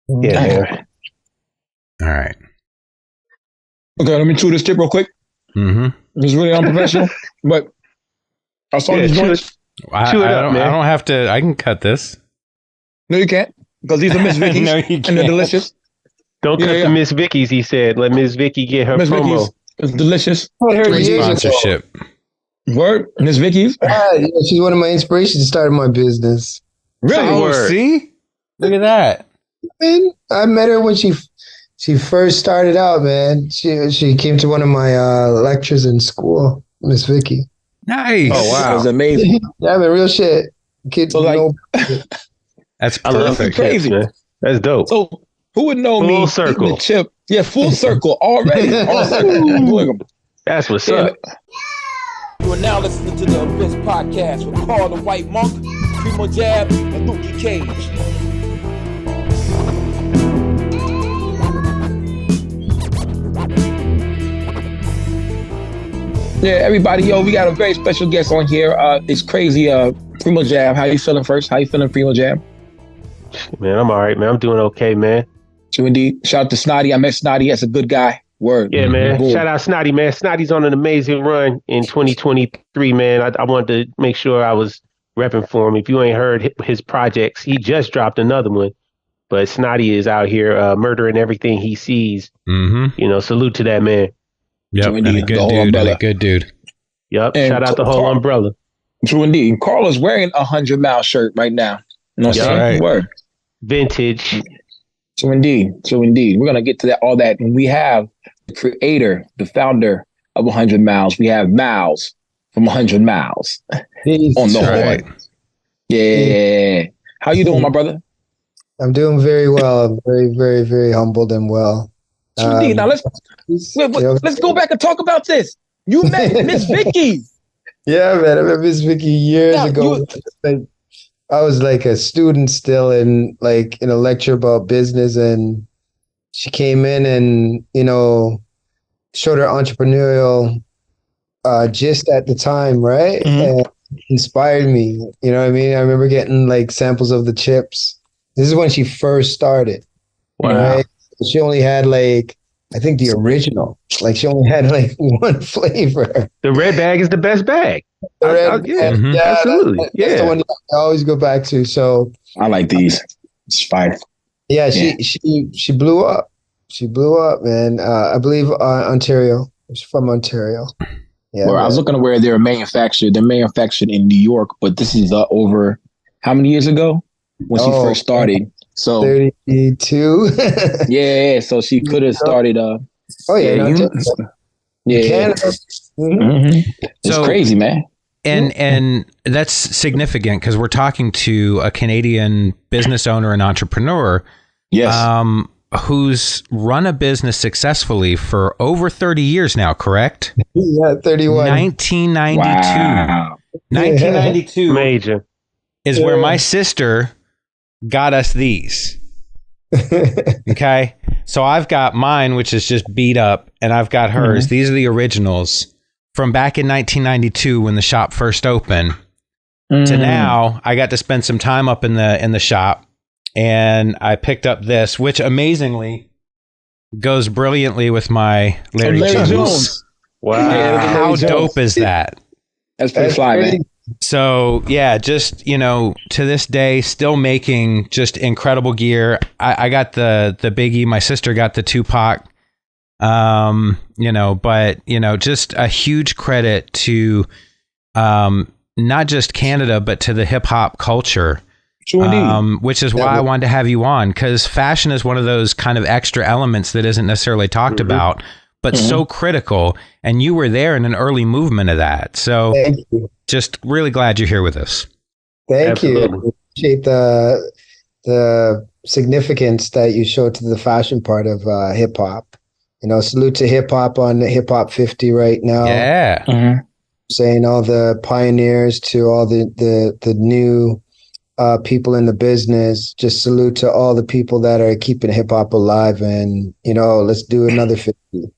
Yeah, man. All right. Okay, let me chew this tip real quick. Mm-hmm. It's really unprofessional, but I saw these joints. Chew it up, man. I don't have to. I can cut this. No, you can't, because these are Miss Vickies, No, you and they're can't. delicious. Don't cut the Miss Vickies, he said. Let Miss Vicky get her Miss promo. Vickies is delicious. I heard Free years ago. sponsorship. Word, Miss Vickies. Yeah, she's one of my inspirations to start my business. Really? Oh, Word. see? Look at that. Man, I met her when she first started out, man. She came to one of my lectures in school, Miss Vicky. Nice. Oh, wow. That was amazing. Yeah, man, real shit. Kid, So, like, That's I love perfect. crazy. chips, man. That's dope. So who would know Full me eating circle. the chip? Yeah, full circle already. Look, That's what's Yeah, up. You are now listening to the Abyss Podcast with Carl the White Monk, Primo Jab, and Luki Cage. yeah, everybody, yo, we got a very special guest on here. It's crazy. Primo Jab, how you feeling first? How you feeling, Primo Jab? Man, I'm all right, man. I'm doing okay, man. So indeed, shout out to Snotty. I met Snotty. That's a good guy. Word. Yeah, man. Boom. Shout out Snotty, man. Snotty's on an amazing run in 2023, man. I wanted to make sure I was repping for him. If you ain't heard his projects, he just dropped another one. But Snotty is out here murdering everything he sees. Mm-hmm. You know, salute to that man. Yep. So And indeed, a the good whole dude. And umbrella. a good dude. Yep. And Shout out the whole Carl- umbrella. True indeed. Carl is wearing a 100-mile shirt right now. You know what I'm That's saying? right. Word. Vintage. So indeed. We're gonna get to that, all that, and we have the creator, the founder of 100 Miles. We have Miles from 100 Miles on the Right. horn. Yeah. How you doing, my brother? I'm doing very well. I'm very, very, very humbled and well. So indeed. Now let's go back and talk about this. You met Miss Vickies. Yeah, man. I met Miss Vicky years Now, ago. I was like a student still in a lecture about business, and she came in and, showed her entrepreneurial gist at the time, right? Mhm. And inspired me. You know what I mean? I remember getting like samples of the chips. This is when she first started. Wow. Right? She only had I think the original. She only had one flavor. The red bag is the best bag. The red, yeah, Mhm. absolutely. That's Yeah. the one I always go back to. So I like these. It's fire. yeah, she blew up. She blew up, man. I believe Ontario. She's from Ontario. Yeah. Well, I was looking at where they're manufactured. They're manufactured in New York, but this is over how many years ago when she first started? So 32. yeah, so she could have started. Oh yeah, Yeah, Canada. Mhm. Mhm. It's So- crazy, man. And that's significant because we're talking to a Canadian business owner and entrepreneur Yes, who's run a business successfully for over 30 years now, correct? Yeah, 31. 1992. wow. 1992 Major. is where my sister got us these. Okay. So I've got mine, which is just beat up, and I've got hers. These are the originals from back in 1992 when the shop first opened to now. I got to spend some time up in the shop, and I picked up this, which amazingly goes brilliantly with my Larry, Jones. Wow. Yeah, How Larry Jones. dope is that? That's pretty fly, man. So yeah, just to this day, still making just incredible gear. I got the Biggie. My sister got the Tupac. Just a huge credit to not just Canada, but to the hip hop culture. True indeed. Which is why I wanted to have you on, because fashion is one of those kind of extra elements that isn't necessarily talked about, but so critical. And you were there in an early movement of that. So Thank you. just really glad you're here with us. Thank you. Absolutely. I appreciate the significance that you showed to the fashion part of hip hop. Salute to hip hop on Hip Hop 50 right now. Yeah. Saying all the pioneers to all the new people in the business. Just salute to all the people that are keeping hip hop alive, and let's do another 50. You know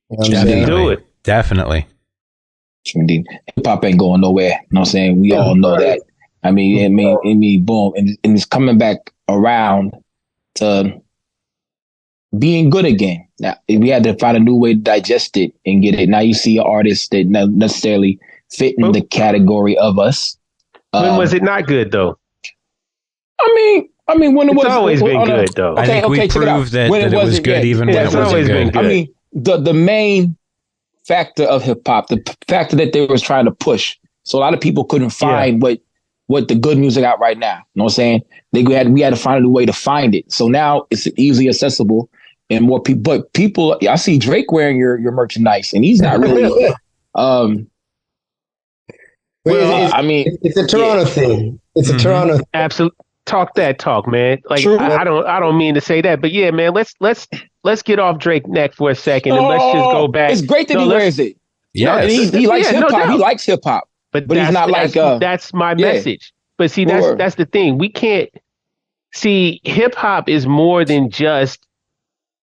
what I'm saying? Definitely. Do it. Definitely. True indeed. Hip hop ain't going nowhere. You know what I'm saying? We all know that. I mean, boom, and it's coming back around to being good again. Now we had to find a new way to digest it and get it. Now you see artists that not necessarily fit in the category of us. When was it not good though? I mean, when it was, it's always been good though. I think we proved that it was good even when it wasn't good. I mean, the main factor of hip hop, the factor that they was trying to push, so a lot of people couldn't find what the good music out right now. You know what I'm saying? We had to find a new way to find it. So now it's easily accessible and more people. But people, I see Drake wearing your merchandise, and he's not really. It's a Toronto thing. It's a Toronto. Absolutely. Talk that talk, man. Like True. I don't mean to say that, but yeah, man. Let's get off Drake neck for a second and let's just go back. It's great that he wears it. Yeah, he likes hip hop. He likes hip hop, but he's not like. That's my message. But see, that's the thing. We can't see hip hop is more than just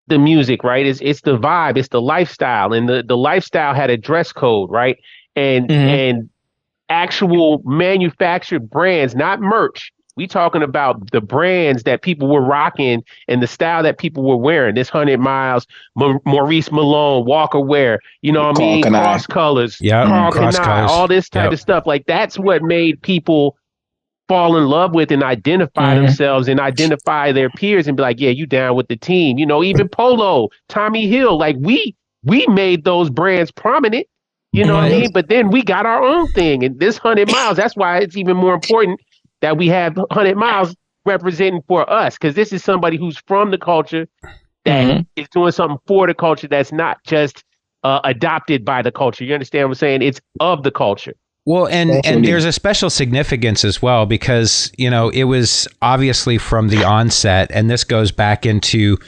the music, right? It's the vibe, it's the lifestyle, and the lifestyle had a dress code, right? And actual manufactured brands, not merch. We talking about the brands that people were rocking and the style that people were wearing. This 100 Miles, Maurice Malone, Walker Wear, you know what I mean? Cross Colors, Carl Kanai, all this type of stuff. Like that's what made people fall in love with and identify themselves and identify their peers and be like, yeah, you down with the team. You know, even Polo, Tommy Hill, like we made those brands prominent. You know what I mean? But then we got our own thing. And this 100 Miles, that's why it's even more important that we have 100 Miles representing for us, because this is somebody who's from the culture that is doing something for the culture that's not just adopted by the culture. You understand what I'm saying? It's of the culture. Well, and there's a special significance as well, because, you know, it was obviously from the onset, and this goes back into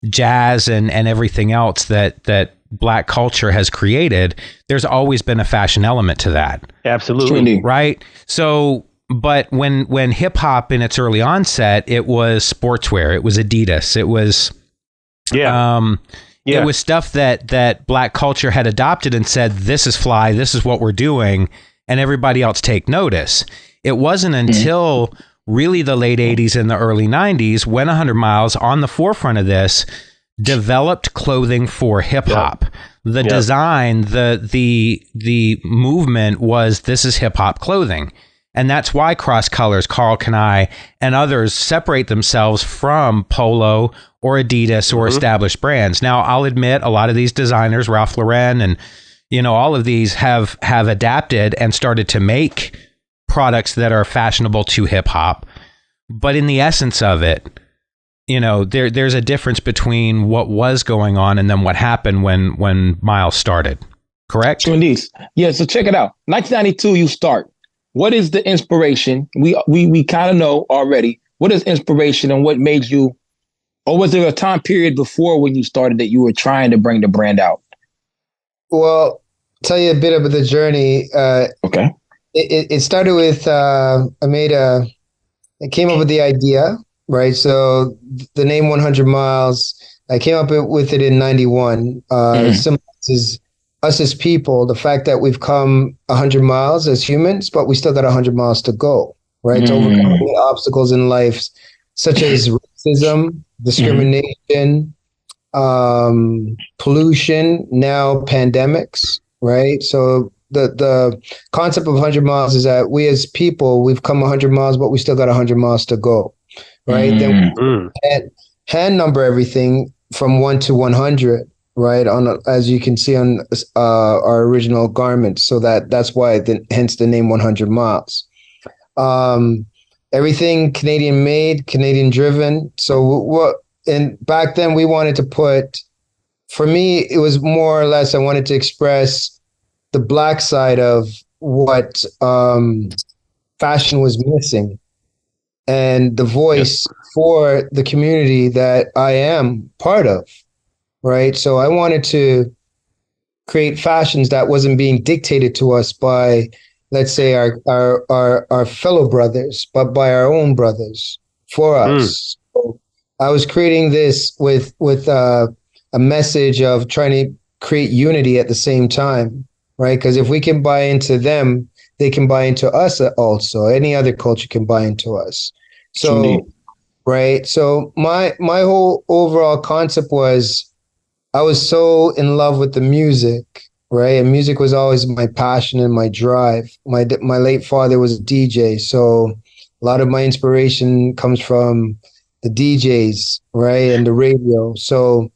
jazz and everything else that Black culture has created. There's always been a fashion element to that. Absolutely. Right? So, but when hip hop in its early onset, it was sportswear, it was Adidas, it was it was stuff that Black culture had adopted and said, this is fly, this is what we're doing, and everybody else take notice. It wasn't until really the late 80s and the early 90s when 100 Miles, on the forefront of this, developed clothing for hip hop. The design, the movement was, this is hip hop clothing. And that's why Cross Colors, Carl Kanai, and others separate themselves from Polo or Adidas or established brands. Now, I'll admit a lot of these designers, Ralph Lauren and, you know, all of these have adapted and started to make products that are fashionable to hip hop. But in the essence of it, you know, there's a difference between what was going on and then what happened when Miles started. Correct? Indeed. Yeah. So check it out. 1992, you start. What is the inspiration? We kind of know already. What is inspiration and what made you, or was there a time period before when you started that you were trying to bring the brand out? Well, tell you a bit about the journey. Okay. It started with I came up with the idea, right? So the name 100 Miles, I came up with it in 91. Symbolizes us as people, the fact that we've come 100 miles as humans, but we still got 100 miles to go, right? To overcome the obstacles in life, such as racism, discrimination, pollution, now pandemics, right? So the concept of 100 miles is that we as people, we've come 100 miles, but we still got 100 miles to go, right? Then we hand number everything from 1 to 100. Right, as you can see on our original garments, so that's why hence the name 100 Miles. Everything Canadian made, Canadian driven. So and back then we wanted to put, for me, it was more or less I wanted to express the Black side of what fashion was missing, and the voice for the community that I am part of. Right. So I wanted to create fashions that wasn't being dictated to us by, let's say, our fellow brothers, but by our own brothers for us. So I was creating this with a message of trying to create unity at the same time. Right. Because if we can buy into them, they can buy into us also. Any other culture can buy into us. So right? So my whole overall concept was I was so in love with the music, right? And music was always my passion and my drive. My late father was a DJ, so a lot of my inspiration comes from the DJs, right, and the radio. So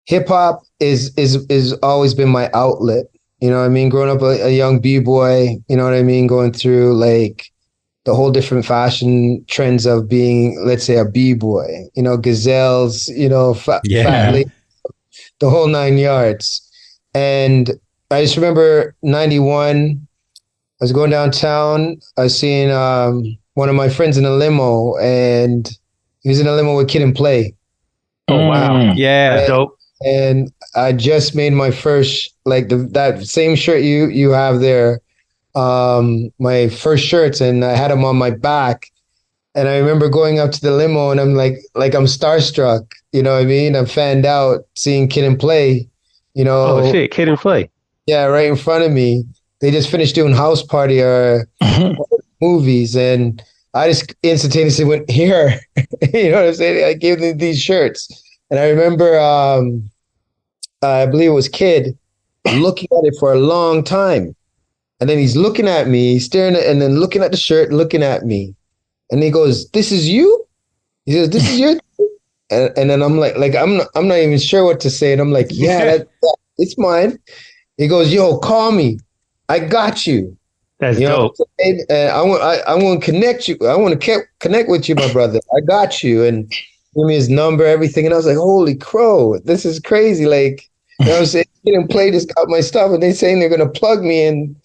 hip hop is always been my outlet. You know what I mean? Growing up a young b-boy, you know what I mean? Going through like the whole different fashion trends of being, let's say, a b-boy, you know, gazelles, you know, fat lady, the whole 9 yards. And I just remember 91, I was going downtown. I was seeing one of my friends in a limo, and he was in a limo with Kid and Play. Oh wow. Yeah. That's dope. And I just made my first, like that same shirt you have there, my first shirts, and I had them on my back. And I remember going up to the limo, and I'm like I'm starstruck. You know what I mean? I'm fanned out seeing Kid and Play. You know? Oh shit, Kid and Play. Yeah, right in front of me. They just finished doing House Party or movies, and I just instantaneously went here. You know what I'm saying? I gave them these shirts, and I remember, I believe it was Kid, looking at it for a long time, and then he's looking at me, staring at, and then looking at the shirt, looking at me, and he goes, "This is you?" He says, "This is your," and then I'm like I'm not even sure what to say, and I'm like, "Yeah, it's mine." He goes, "Yo, call me. I got you." That's You know dope. what I'm saying? And I want to connect you. I want to connect with you, my brother. I got you. And give me his number, everything. And I was like, holy crow, this is crazy. Like, you know what I'm saying? Kid and Play just got my stuff, and they saying they're going to plug me in.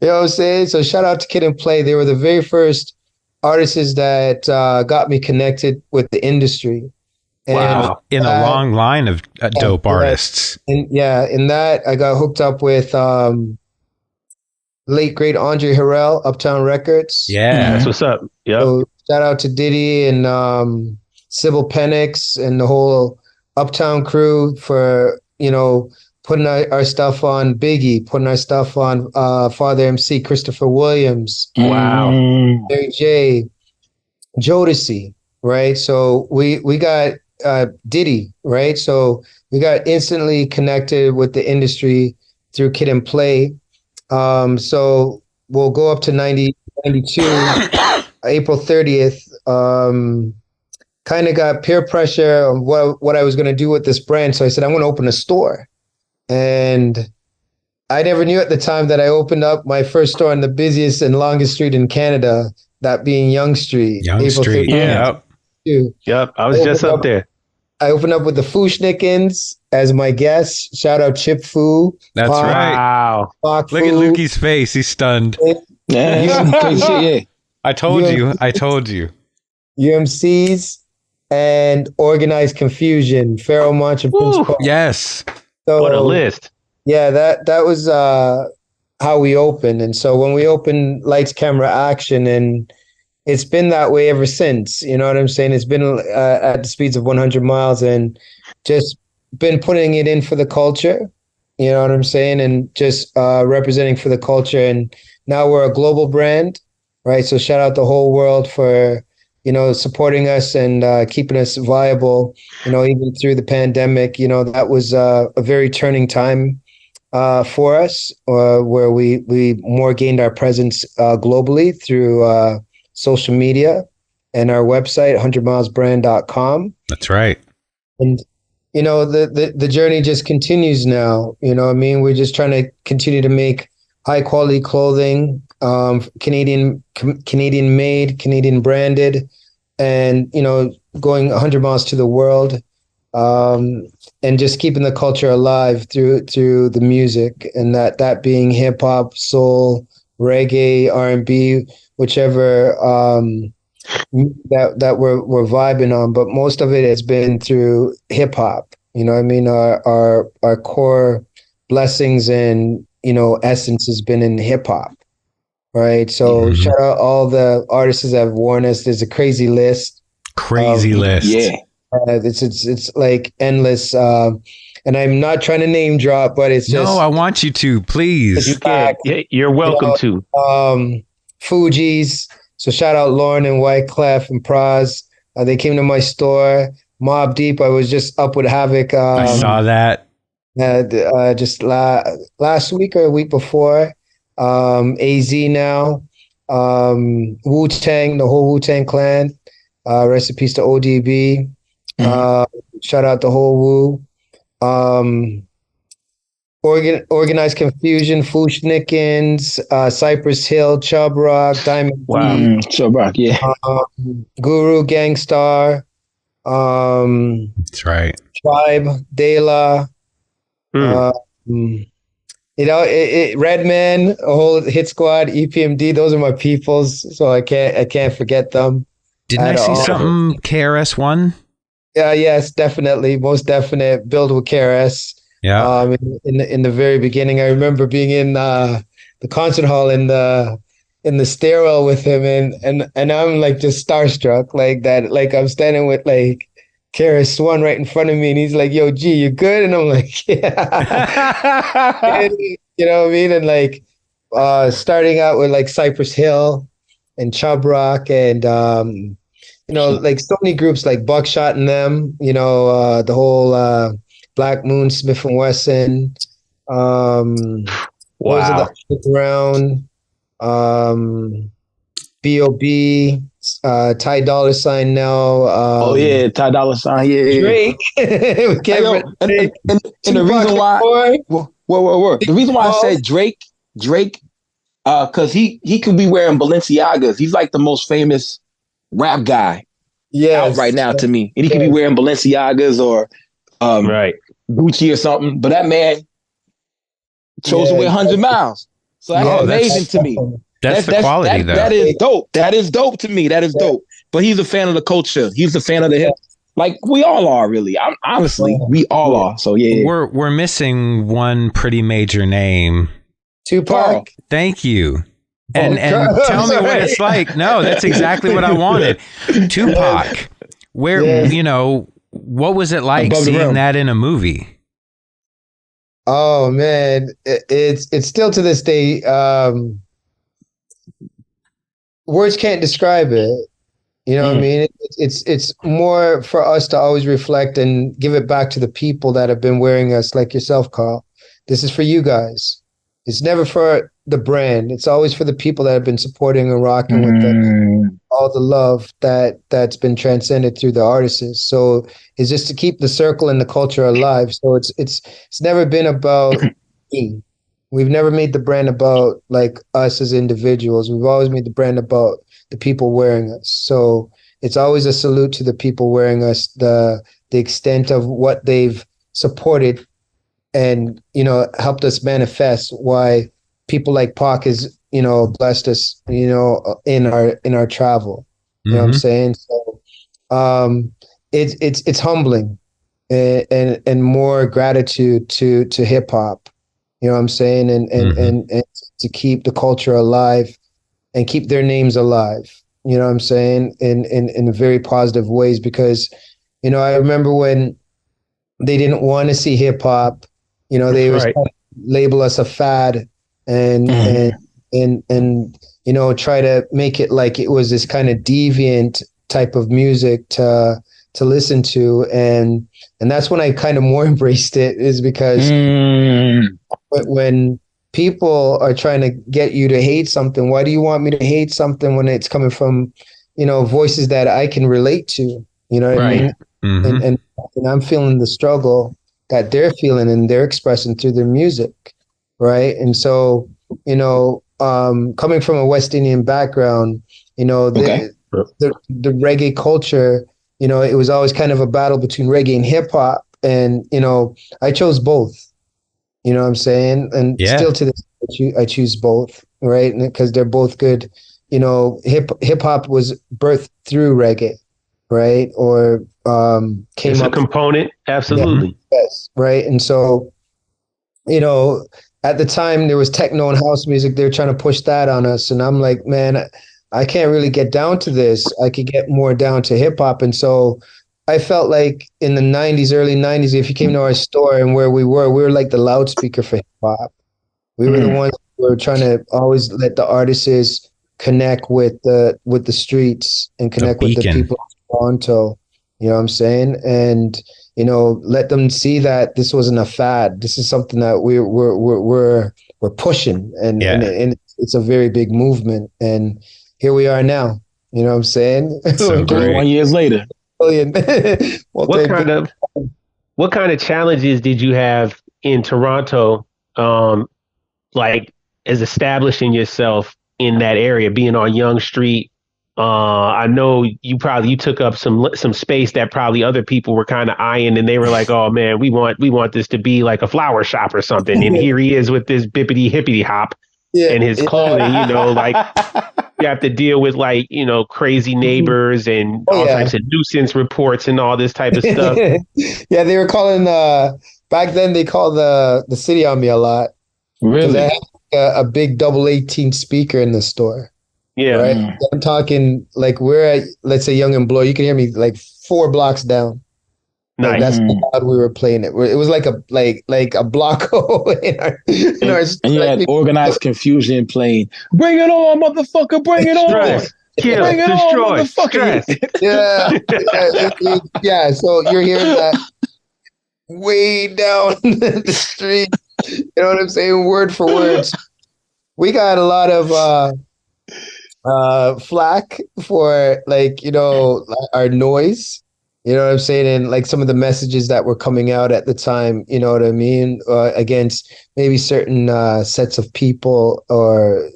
You know what I'm saying? So shout out to Kid and Play. They were the very first artists that got me connected with the industry. And Wow. In a long line of dope artists. And in that I got hooked up with late great Andre Harrell, Uptown Records. Yeah. That's what's up. Yep. So shout out to Diddy and Sybil Penix and the whole Uptown crew for, you know, putting our stuff on Biggie, putting our stuff on Father MC, Christopher Williams, Wow. Mary J, Jodeci, right? So we got Diddy, right? So we got instantly connected with the industry through Kid and Play. So we'll go up to 92, April 30th. Kind of got peer pressure on what I was going to do with this brand. So I said, I'm going to open a store. And I never knew at the time that I opened up my first store on the busiest and longest street in Canada, that being Yonge Street. Young Street. Yeah. Yep. I was just up there. I opened up with the Fooshnickens as my guests. Shout out Chip Foo. That's Pac, right. Wow. Pac Look at Foo. Lukey's face. He's stunned. Yeah, crazy shit, yeah. I told you. I told you. UMCs and Organized Confusion. Pharaoh Monch and Prince Woo. Paul. Yes. So, What a list. yeah, that was how we opened. And so when we opened Lights, Camera, Action, and it's been that way ever since. You know what I'm saying? It's been at the speeds of 100 miles and just been putting it in for the culture. You know what I'm saying? And just representing for the culture. And now we're a global brand, right? So shout out the whole world for, you know, supporting us and keeping us viable, you know, even through the pandemic. You know, that was a very turning time for us, where we more gained our presence globally through social media and our website, 100milesbrand.com. That's right. And, you know, the journey just continues now. You know what I mean? We're just trying to continue to make high quality clothing, Canadian made, Canadian branded, and, you know, going 100 miles to the world, and just keeping the culture alive through the music, and that being hip hop, soul, reggae, R&B, whichever that we're vibing on. But most of it has been through hip hop. You know what I mean? Our core blessings and, you know, essence has been in hip hop. Right. So shout out all the artists that have worn us. There's a crazy list. Crazy list. Yeah. It's like endless. And I'm not trying to name drop, but it's just. No, I want you to, please. You can. Yeah, you're welcome to. Fuji's. So shout out Lauren and Wyclef and Praz. They came to my store. Mob Deep, I was just up with Havoc. I saw that. Just last week or a week before. AZ now. Wu-Tang, the whole Wu-Tang clan. Rest in peace to ODB. Shout out the whole Wu. Organized Confusion, Fushnikins, Cypress Hill, Chub Rock, Diamond D, Chub Rock, yeah. Guru, Gangstar, That's right. Tribe, De La, Redman, a whole Hit Squad, EPMD. Those are my peoples, so I can't forget them. Didn't I see something KRS-One? Yeah, yes, definitely, most definite. Build with KRS. Yeah. In the very beginning, I remember being in the concert hall in the stairwell with him, and I'm like just starstruck like that. Like I'm standing with like KRS-One right in front of me, and he's like, "Yo, G, you good?" And I'm like, "Yeah." And, you know what I mean? And like starting out with like Cypress Hill and Chub Rock and like so many groups like Buckshot and them. The whole. Black Moon, Smith and Wesson, Wow. Brown, B.O.B., Ty Dolla $ign now. Ty Dolla $ign, yeah. Drake. And the reason why, the reason why I said Drake, because he could be wearing Balenciagas. He's like the most famous rap guy out right now to me, and he could be wearing Balenciagas or right. Gucci or something, but that man chose to wear 100 miles. So that's amazing to me. That's the quality, though. That is dope. That is dope to me. That is dope. But he's a fan of the culture. He's a fan of the hip. Like we all are, really. Honestly, we all are. So yeah. We're missing one pretty major name. Tupac. Thank you. And tell me what it's like. No, that's exactly what I wanted. Tupac. Where what was it like seeing that in a movie? Oh man, it's still to this day. Words can't describe it. You know what I mean? It's more for us to always reflect and give it back to the people that have been wearing us, like yourself, Carl. This is for you guys. It's never for the brand. It's always for the people that have been supporting and rocking with them. All the love that's been transcended through the artists. So it's just to keep the circle and the culture alive. So it's never been about me. We've never made the brand about like us as individuals. We've always made the brand about the people wearing us. So it's always a salute to the people wearing us, the extent of what they've supported and helped us manifest why people like Pac is blessed us in our travel. You know what I'm saying? So it's humbling and more gratitude to hip hop. You know what I'm saying? And to keep the culture alive and keep their names alive. You know what I'm saying? In very positive ways, because I remember when they didn't want to see hip hop. They was trying to label us a fad and try to make it like it was this kind of deviant type of music to listen to, and that's when I kind of more embraced it, is because when people are trying to get you to hate something, why do you want me to hate something when it's coming from voices that I can relate to? You know what I mean? And I'm feeling the struggle that they're feeling and they're expressing through their music, right? And so, coming from a West Indian background, the reggae culture, it was always kind of a battle between reggae and hip hop, and I chose both. You know what I'm saying? And still to this day, I choose both, right? Because they're both good. Hip hop was birthed through reggae, right? Or came it's up a component, absolutely. Yes, right. And so, at the time there was techno and house music. They're trying to push that on us, and I'm like, man, I can't really get down to this. I could get more down to hip hop. And so I felt like in the 90s, early 90s, if you came to our store and where we were like the loudspeaker for hip hop. We were the ones who were trying to always let the artists connect with the streets and connect with the people Toronto. You know what I'm saying? And let them see that this wasn't a fad. This is something that we're pushing, and it's a very big movement. And here we are now. You know what I'm saying? So great. 21 years later. What kind of challenges did you have in Toronto, like as establishing yourself in that area, being on Yonge Street? I know you took up some space that probably other people were kind of eyeing, and they were like, "Oh man, we want this to be like a flower shop or something." And here he is with this bippity hippity hop and his clothing. Like you have to deal with like crazy neighbors and all types of nuisance reports and all this type of stuff. Yeah, they were calling back then. They called the city on me a lot. Really? They had a big double 18 speaker in the store. Yeah. Right. I'm talking like we're at, let's say, Young and Bloor. You can hear me like 4 blocks down. Nice. Like, that's how loud we were playing it. It was like a block in our and you had organized confusion playing. Bring it on, motherfucker! Bring it on! Kill, bring it destroy, on, motherfucker! Yeah. So you're hearing that way down the street. You know what I'm saying? Word for word. We got a lot of flack for our noise, you know what I'm saying, and like some of the messages that were coming out at the time, you know what I mean, against maybe certain sets of people or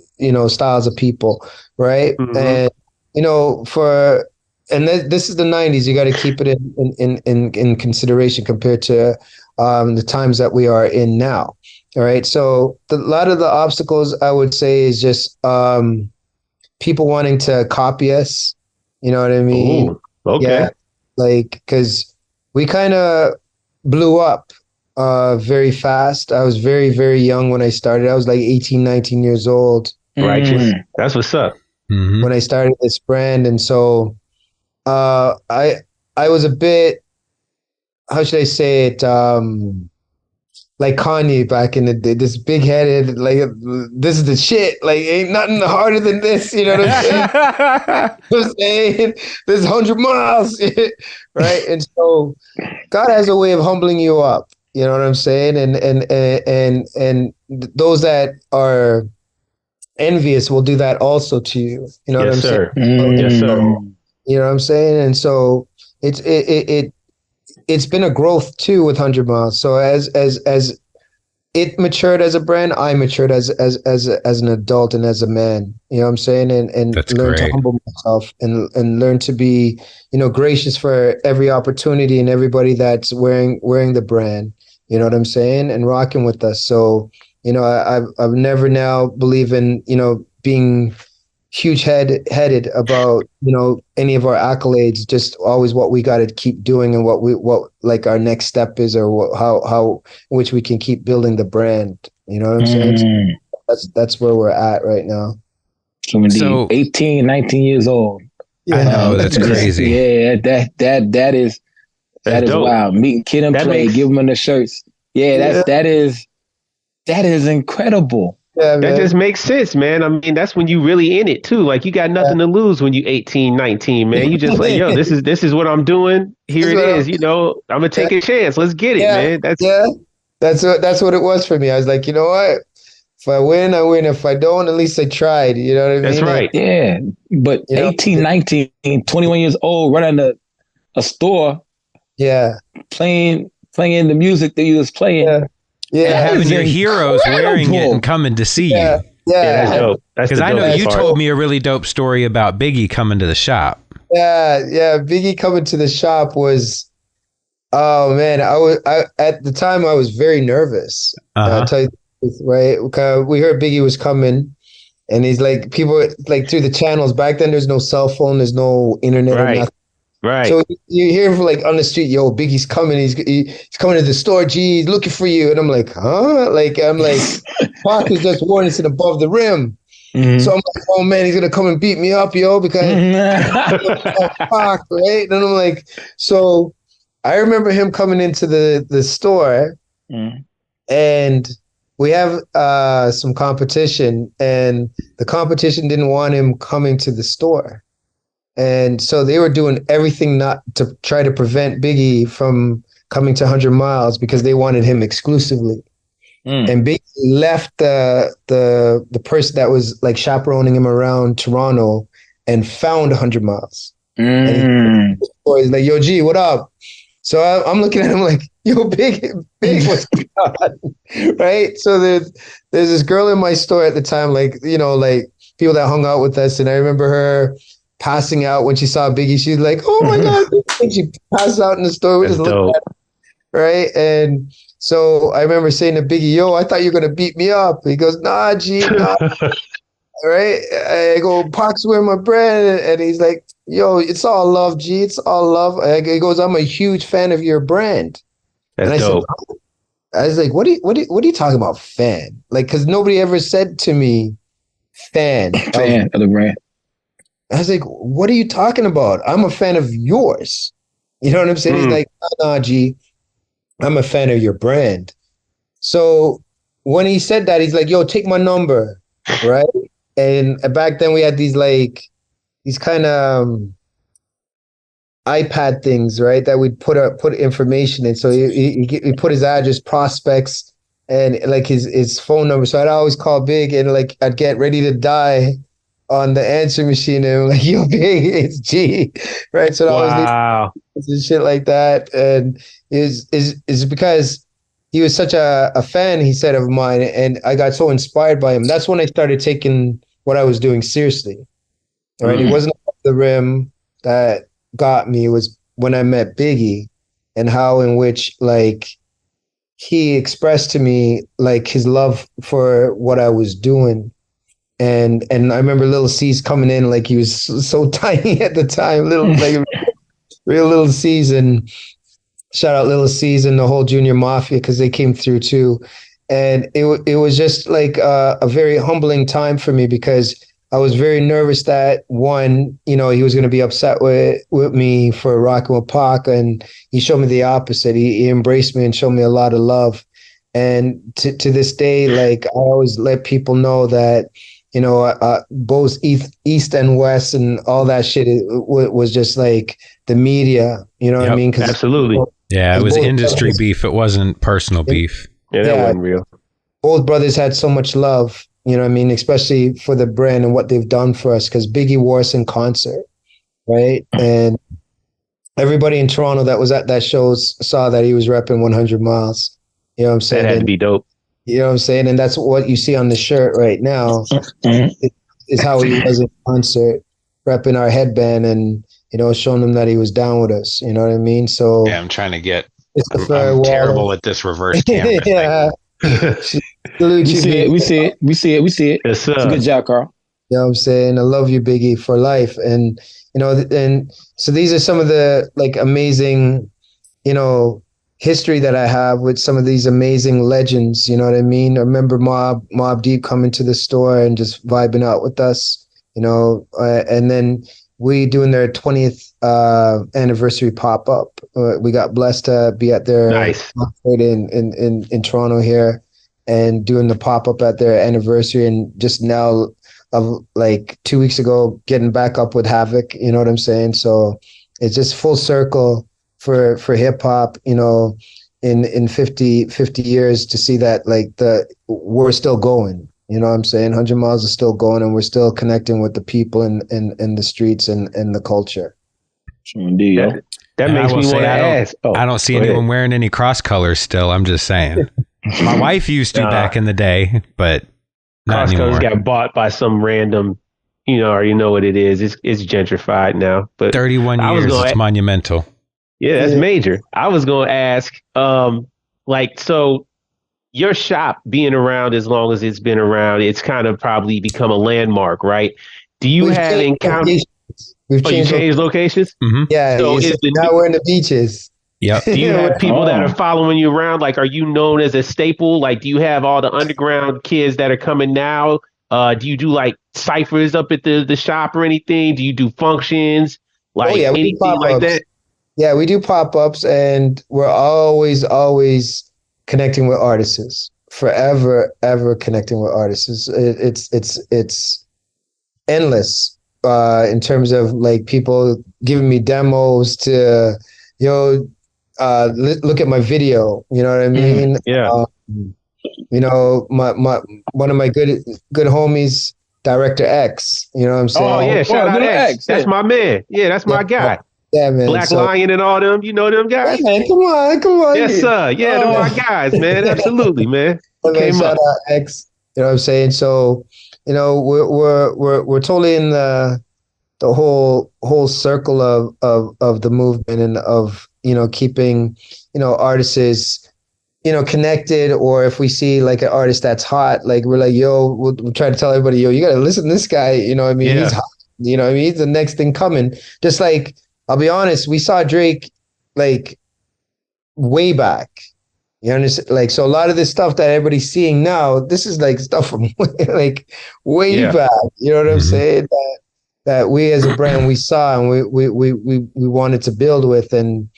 styles of people, right? And this is the 90s. You got to keep it in consideration compared to the times that we are in now. All right, so a lot of the obstacles I would say is just people wanting to copy us, you know what I mean? Ooh, okay. Yeah, like, because we kind of blew up very fast. I was very, very young when I started. I was like 18, 19 years old. Righteous. That's what's up. When I started this brand. And so I was a bit, how should I say it? Like Kanye back in the day, this big headed, like, this is the shit. Like, ain't nothing harder than this. You know what I'm saying? I'm saying? This 100 miles, right? And so God has a way of humbling you up. You know what I'm saying? And those that are envious will do that also to you. You know what I'm saying? Yes, sir. You know what I'm saying? And so it's been a growth too with 100 miles. So as it matured as a brand, I matured as an adult and as a man. You know what I'm saying? And learn to humble myself and learn to be, gracious for every opportunity and everybody that's wearing the brand. You know what I'm saying? And rocking with us. So, I've never now believe in, being huge headed about any of our accolades. Just always what we got to keep doing and what like our next step is, or how in which we can keep building the brand. You know what I'm saying? That's where we're at right now. So 18, 19 years old. Yeah. I know, that's crazy. Yeah, that is dope. Wild. Meet Kid and Play, give them the shirts. Yeah, that is incredible. Yeah, that just makes sense, man. I mean, that's when you really in it too. Like, you got nothing to lose when you 18, 19, man. You just like, yo, this is what I'm doing. Here it is. I'm gonna take a chance. Let's get it, man. That's what it was for me. I was like, you know what? If I win, I win. If I don't, at least I tried. You know what I mean? That's right. Yeah. But 18, 19, 21 years old, running a store. Yeah. Playing the music that you was playing. Yeah. And having your heroes wearing it and coming to see you. Yeah, that's dope. Because I know you told me a really dope story about Biggie coming to the shop. Yeah. Biggie coming to the shop was, oh man, I at the time I was very nervous. I'll tell you the truth, right? Because we heard Biggie was coming, and he's like, people like through the channels back then. There's no cell phone, there's no internet or nothing. Right. So you hear him like on the street, yo, Biggie's coming. He's coming to the store. Gee, he's looking for you. And I'm like, huh? Like, I'm like, Pac is just warning it above the rim. Mm-hmm. So I'm like, oh man, he's gonna come and beat me up, yo, because Pac, right? And I'm like, so I remember him coming into the store, and we have some competition, and the competition didn't want him coming to the store. And so they were doing everything not to try to prevent Biggie from coming to 100 Miles because they wanted him exclusively. And Biggie left the person that was like chaperoning him around Toronto and found 100 Miles. And he's like, yo, G, what up? So I'm looking at him like, yo, big, what's going on? Right? So there's this girl in my store at the time, like, you know, like people that hung out with us. And I remember her passing out when she saw Biggie. She's like, oh my God. And she passed out in the store. We just looked at her, right? And so I remember saying to Biggie, yo, I thought you were going to beat me up. He goes, nah, G, nah. Right? I go, Pox, where my bread? And he's like, yo, it's all love, G. It's all love. He goes, I'm a huge fan of your brand. That's and dope. I was like, what are you talking about, fan? Like, because nobody ever said to me, fan of the brand. I was like, what are you talking about? I'm a fan of yours. You know what I'm saying? He's like, nah, G, I'm a fan of your brand. So when he said that, he's like, yo, take my number, right? And back then we had these kind of iPad things, right? That we'd put information in. So he put his address, prospects, and like his phone number. So I'd always call Big, and like I'd get ready to die on the answer machine, and I'm like, yo, Big, it's G, right? So I always leave shit like that, and is because he was such a fan, he said, of mine, and I got so inspired by him. That's when I started taking what I was doing seriously. Right? It wasn't the rim that got me. It was when I met Biggie, and how in which like he expressed to me like his love for what I was doing. And I remember Little C's coming in, like he was so tiny at the time, real Little C's, and shout out Little C's and the whole Junior Mafia because they came through too. And it was just like a very humbling time for me because I was very nervous that one, you know, he was going to be upset with me for rocking with Pac, and he showed me the opposite. He embraced me and showed me a lot of love. And to this day, like I always let people know that, you know, both East and West and all that shit was just like the media, you know what I mean? Cause absolutely. Yeah, it was industry beef. It wasn't personal beef. Yeah, that wasn't real. Both brothers had so much love, you know what I mean? Especially for the brand and what they've done for us, because Biggie wore us in concert, right? And everybody in Toronto that was at that show saw that he was repping 100 Miles. You know what I'm saying? That had to be dope. You know what I'm saying? And that's what you see on the shirt right now is how he was in concert, repping our headband and, you know, showing them that he was down with us. You know what I mean? So yeah, I'm trying to get. I'm terrible at this reverse camera. Yeah. We see it. Yes, sir. It's a good job, Carl. You know what I'm saying? I love you, Biggie, for life. And, you know, and so these are some of the like amazing, you know, history that I have with some of these amazing legends. You know what I mean? I remember Mobb Deep coming to the store and just vibing out with us, you know, and then we doing their 20th anniversary pop-up. We got blessed to be at their concert in Toronto here and doing the pop-up at their anniversary, and just now of like 2 weeks ago getting back up with Havoc, you know what I'm saying? So it's just full circle for hip-hop, you know, in 50 years to see that like we're still going. You know what I'm saying? 100 Miles is still going, and we're still connecting with the people in the streets and the culture. Indeed. That makes me want to ask. I don't see anyone wearing any cross colors still. I'm just saying. My wife used to back in the day, but not cross anymore. colors got bought by some random, you know, or you know what it is. It's gentrified now. But 31 years, it's monumental. Yeah, that's major. I was going to ask, so your shop being around as long as it's been around, it's kind of probably become a landmark, right? Do you have encounters? We've changed locations? Mm-hmm. Yeah, so now we're in the beaches. Yep. Do you have people that are following you around? Like, are you known as a staple? Like, do you have all the underground kids that are coming now? Do you do like ciphers up at the shop or anything? Do you do functions? Like anything like that? Yeah, we do pop-ups, and we're always connecting with artists. Forever, ever connecting with artists. It's endless. in terms of like people giving me demos to, look at my video. You know what I mean? Yeah. My one of my good homies, Director X. You know what I'm saying? Oh yeah, shout out little X. That's yeah. my man. Yeah, that's my guy. Yeah, man. Black Lion and all them. You know them Yeah, guys? man, come on. Yes, sir. Yeah, they're my guys, man. Absolutely, man. Yeah, man, Came shout up. out X. You know what I'm saying? So, we're totally in the whole circle of the movement and of keeping artists connected, or if we see like an artist that's hot, like we're like, we'll try to tell everybody, you gotta listen to this guy. You know what I mean? Yeah. He's hot. You know what I mean? He's the next thing coming. Just like, I'll be honest, we saw Drake like way back. You understand? Like, so a lot of this stuff that everybody's seeing now, this is like stuff from like way Yeah. back. You know what I'm Mhm. saying? That we as a brand we saw and we wanted to build with, and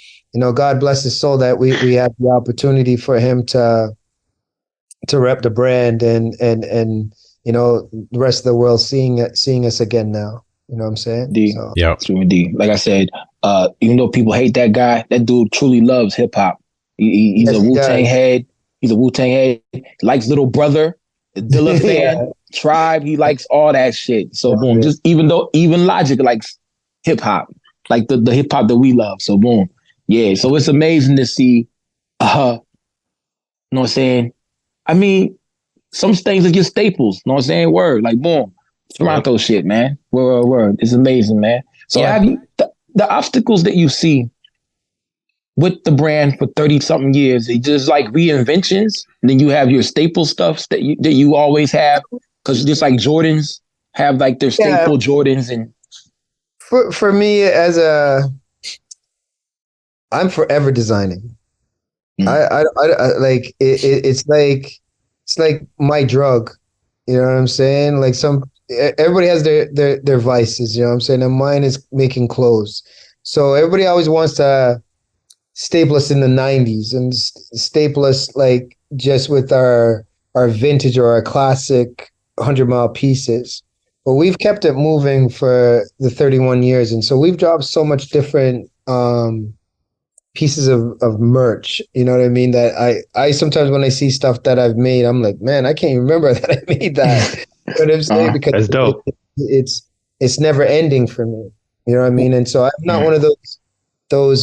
God bless his soul that we had the opportunity for him to rep the brand, and the rest of the world seeing us again now. You know what I'm saying? D. So, Yeah. True indeed. Like I said, even though people hate that guy, that dude truly loves hip hop. He's Yes, a he Wu-Tang does. head. He's a Wu-Tang head. Likes Little Brother, Dilla fan, Tribe. He likes all that shit. So boom. Yeah. Just even Logic likes hip hop, like the hip hop that we love. So boom. Yeah. So it's amazing to see. You know what I'm saying? I mean, some things are just staples. You know what I'm saying? Word. Like boom. Toronto shit, man. Word. It's amazing, man. So Yeah. have you the obstacles that you see with the brand for 30 something years, they just like reinventions. And then you have your staple stuff that you always have. Cause just like Jordans have like their staple Jordans, and for me I'm forever designing. I like it, it's like my drug. You know what I'm saying? Like everybody has their vices, you know what I'm saying? And mine is making clothes. So everybody always wants to staple us in the 90s and staple us like just with our vintage or our classic 100-mile pieces. But we've kept it moving for the 31 years. And so we've dropped so much different pieces of merch, you know what I mean? That I sometimes when I see stuff that I've made, I'm like, man, I can't even remember that I made that. You know what I'm saying? Because That's dope. it's never ending for me. You know what I mean? And so I'm not one of those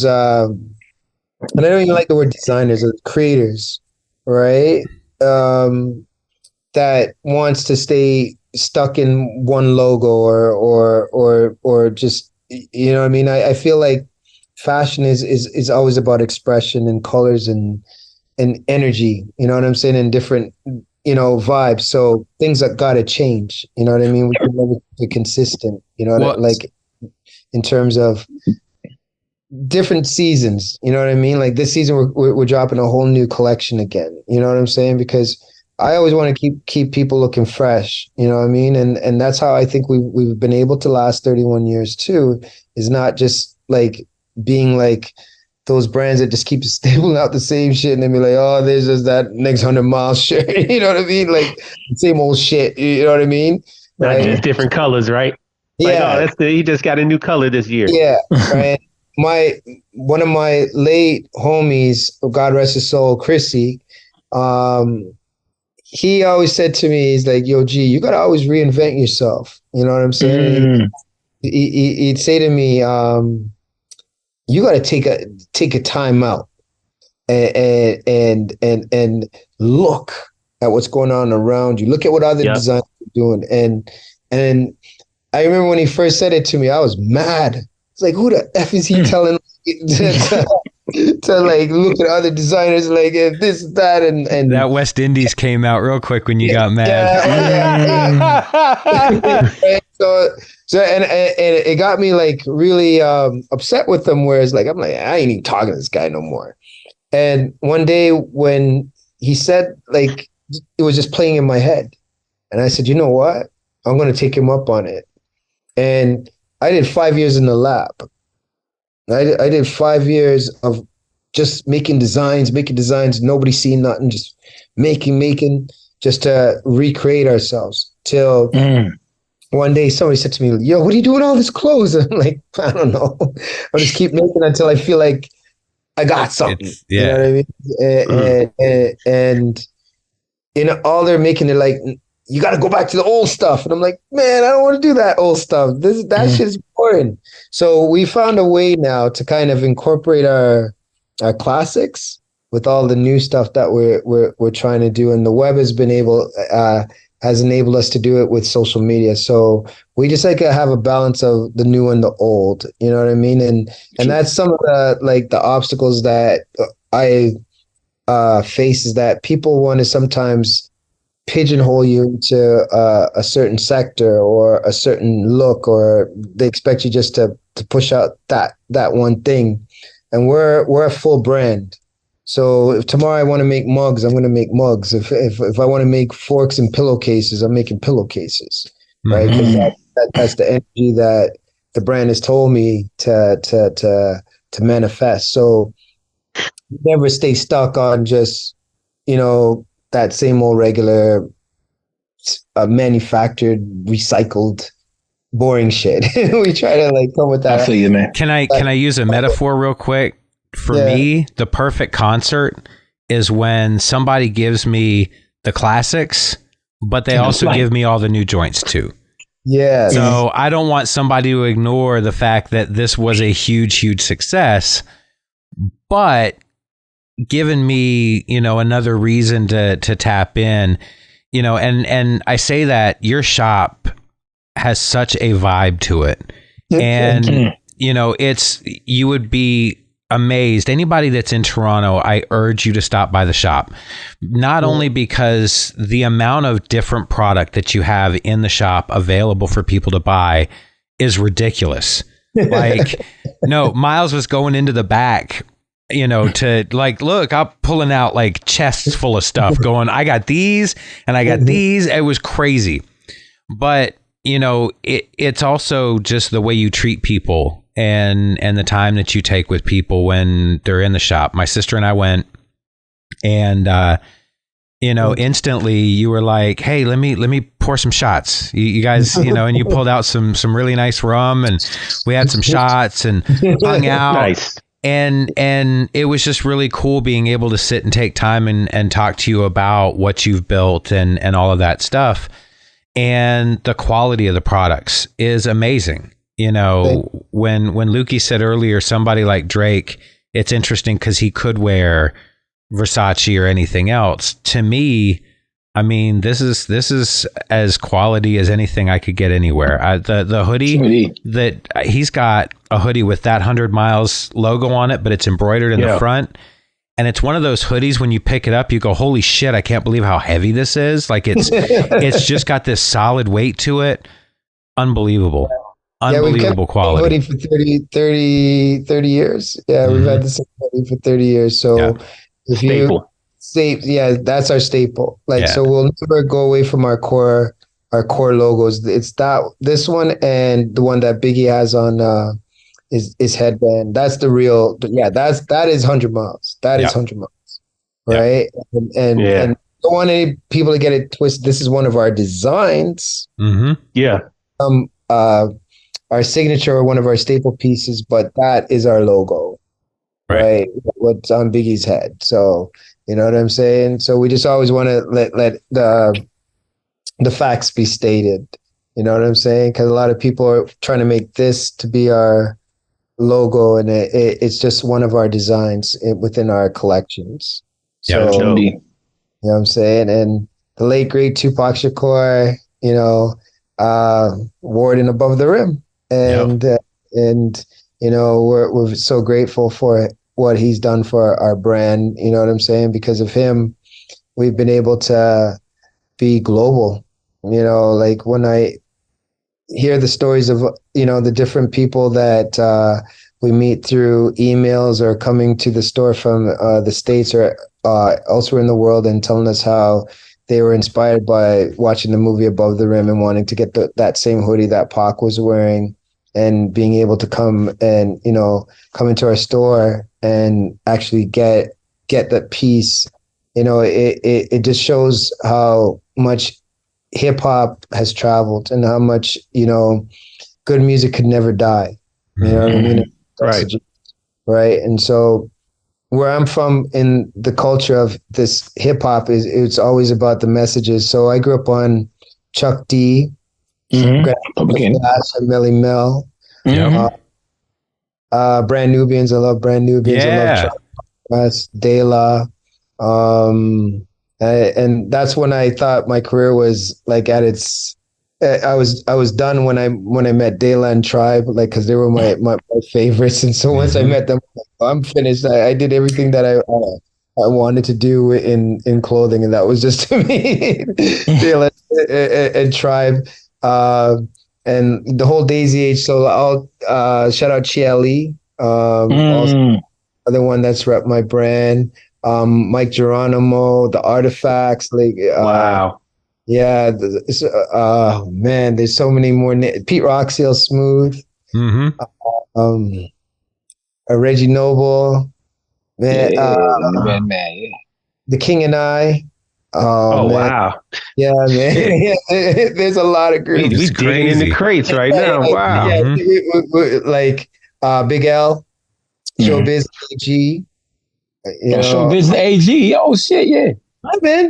and I don't even like the word designers or creators, right? That wants to stay stuck in one logo or just, you know what I mean? I feel like fashion is always about expression and colors and energy, you know what I'm saying? And different, vibes. So things that gotta change, you know what I mean? We can never be consistent, like in terms of different seasons, you know what I mean? Like this season, we're dropping a whole new collection again. You know what I'm saying? Because I always want to keep people looking fresh. You know what I mean? And that's how I think we've been able to last 31 years too. Is not just like being like those brands that just keep stapling out the same shit and then be like, oh, there's just that next 100-mile shirt. You know what I mean? Like same old shit. You know what I mean? Not Right? just different colors, right? Like, Yeah. he just got a new color this year. Yeah. Right. One of my late homies, God rest his soul, Chrissy, he always said to me, he's like, yo, G, you gotta always reinvent yourself. You know what I'm saying? He'd say to me, you gotta take a time out and look at what's going on around you. Look at what other designers are doing. And I remember when he first said it to me, I was mad. It's like, who the F is he telling to like look at other designers like this, that, and That West Indies came out real quick when you got mad. So and it got me like really upset with them. Whereas like I'm like, I ain't even talking to this guy no more. And one day when he said, like, it was just playing in my head, and I said, you know what? I'm going to take him up on it. And I did 5 years in the lab. I did 5 years of just making designs, nobody seeing nothing, just making, just to recreate ourselves till one day somebody said to me, "Yo, what are you doing with all this clothes?" I'm like, I don't know. I'll just keep making until I feel like I got something. You know what I mean? And all they're making, they're like, you got to go back to the old stuff. And I'm like, man, I don't want to do that old stuff. That shit's boring. So we found a way now to kind of incorporate our classics with all the new stuff that we're trying to do. And the web has enabled us to do it with social media. So we just like to have a balance of the new and the old. You know what I mean? And that's some of the obstacles that I face, is that people want to sometimes pigeonhole you into a certain sector or a certain look, or they expect you just to push out that one thing. And we're a full brand. So if tomorrow I want to make mugs, I'm going to make mugs. If I want to make forks and pillowcases, I'm making pillowcases, right? Because that's the energy that the brand has told me to manifest. So never stay stuck on just, that same old regular manufactured, recycled, boring shit. We try to come with that. I feel you, man. Can I use a metaphor real quick? For me, the perfect concert is when somebody gives me the classics, but they also give me all the new joints too. Yeah. So I don't want somebody to ignore the fact that this was a huge, huge success, but given me, another reason to tap in, and I say that your shop has such a vibe to it. And, you would be amazed. Anybody that's in Toronto, I urge you to stop by the shop. Not only because the amount of different product that you have in the shop available for people to buy is ridiculous. No, Miles was going into the back, to look, I'm pulling out chests full of stuff going, I got these and I got these. It was crazy. But, it's also just the way you treat people and the time that you take with people when they're in the shop. My sister and I went, and instantly you were like, hey, let me pour some shots. You guys, and you pulled out some really nice rum, and we had some shots and hung out. Nice. And it was just really cool being able to sit and take time and talk to you about what you've built and all of that stuff. And the quality of the products is amazing. When Lukey said earlier, somebody like Drake, it's interesting because he could wear Versace or anything else. To me, I mean, this is as quality as anything I could get anywhere. The hoodie that he's got, a hoodie with that 100 Miles logo on it, but it's embroidered in the front. And it's one of those hoodies when you pick it up, you go, holy shit, I can't believe how heavy this is. It's just got this solid weight to it. Unbelievable. Unbelievable quality. Hoodie for 30 years. Yeah, we've had the same hoodie for 30 years. So if you that's our staple. So we'll never go away from our core logos. It's this one and the one that Biggie has on his headband. That's the real. Yeah, that is 100 Miles. That is 100 Miles. Right. And don't want any people to get it twisted. This is one of our designs. Yeah. Our signature or one of our staple pieces, but that is our logo, right? What's on Biggie's head. So, you know what I'm saying? So we just always want to let the facts be stated. You know what I'm saying? Because a lot of people are trying to make this to be our logo, and it's just one of our designs within our collections. So, you know what I'm saying? And the late great Tupac Shakur, wore it in Above the Rim. And we're so grateful for what he's done for our brand. You know what I'm saying? Because of him, we've been able to be global. When I hear the stories of the different people that we meet through emails or coming to the store from the States or elsewhere in the world and telling us how they were inspired by watching the movie Above the Rim and wanting to get that same hoodie that Pac was wearing, and being able to come into our store and actually get that piece. It just shows how much hip hop has traveled and how much, good music could never die. You know what I mean? Right. Right. And so where I'm from in the culture of this hip hop it's always about the messages. So I grew up on Chuck D, Flash, and Melly Mel, Brand Nubians. I love Brand Nubians. I love Chuck West, De La. And that's when I thought my career was like at its. I was done when I met De La and Tribe, like because they were my favorites. And so once I met them, I'm finished. I did everything that I wanted to do in clothing, and that was just to me. De La and Tribe, and the whole Daisy Age. So I'll shout out Chiali, also other one that's rep my brand. Mike Geronimo, the Artifacts, like Wow. Yeah, man, there's so many more. Pete Rockseal, Smooth, Reggie Noble, man, The King and I. Oh, man. wow. Yeah, man. There's a lot of groups. We digging in the crates right now. Wow. Yeah, like Big L, Showbiz AG. Showbiz AG. Oh shit, yeah. Hi, man.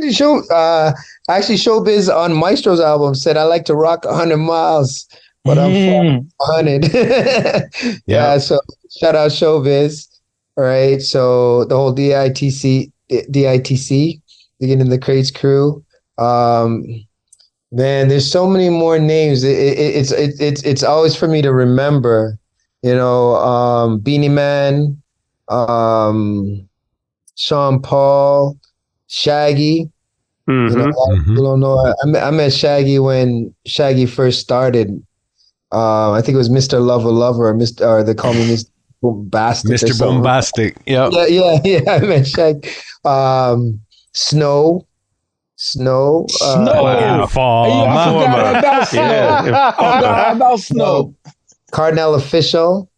Actually, Showbiz on Maestro's album said, I like to rock 100 miles, but I'm 100. Yeah, so shout out Showbiz. All right. So the whole DITC, Digging in the Crates crew. Man, there's so many more names. It's always for me to remember, Beanie Man, Sean Paul, Shaggy. A lot of people don't know. I met Shaggy when Shaggy first started. I think it was Mr. Lover Lover, or they call me Mr. Bombastic. Mr. Bombastic. Yep. Yeah. I met Shaggy. Snow. Wow. I forgot about Snow. Cardinal Official.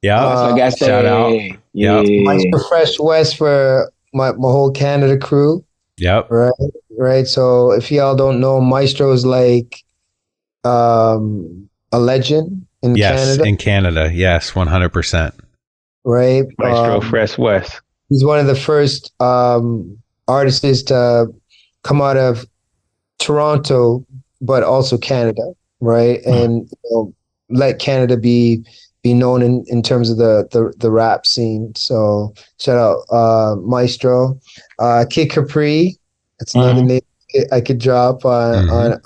Yeah. Shout out. Yeah. Meister Fresh West for my whole Canada crew. Yep. Right. So if y'all don't know, Maestro is like a legend in Canada. Yes, in Canada. Yes, 100%. Right. Maestro Fresh West. He's one of the first artists to come out of Toronto, but also Canada. Right. And let Canada be known in terms of the rap scene. So shout out Maestro. Kid Capri, that's another name I could drop on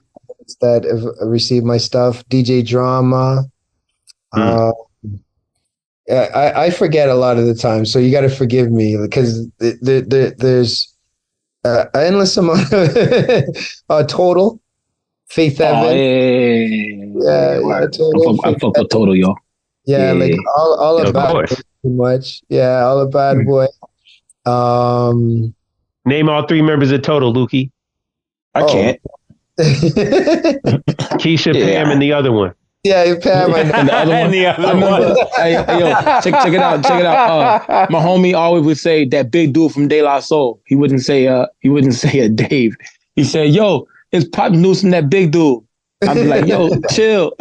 that have received my stuff. DJ Drama. I forget a lot of the time, so you got to forgive me because there's an endless amount of Total. Faith Evan. Total. I fuck with Total, yo. Yeah, like all about it, too much. Yeah, all about boy. Name all three members of Total, Lukey. I can't. Keisha, Pam, and the other one. Yeah, Pam and the other one. Hey, yo, check it out. My homie always would say that big dude from De La Soul. He wouldn't say a Dave. He said, "Yo, it's Pop News from that big dude." I'd be like, "Yo, chill,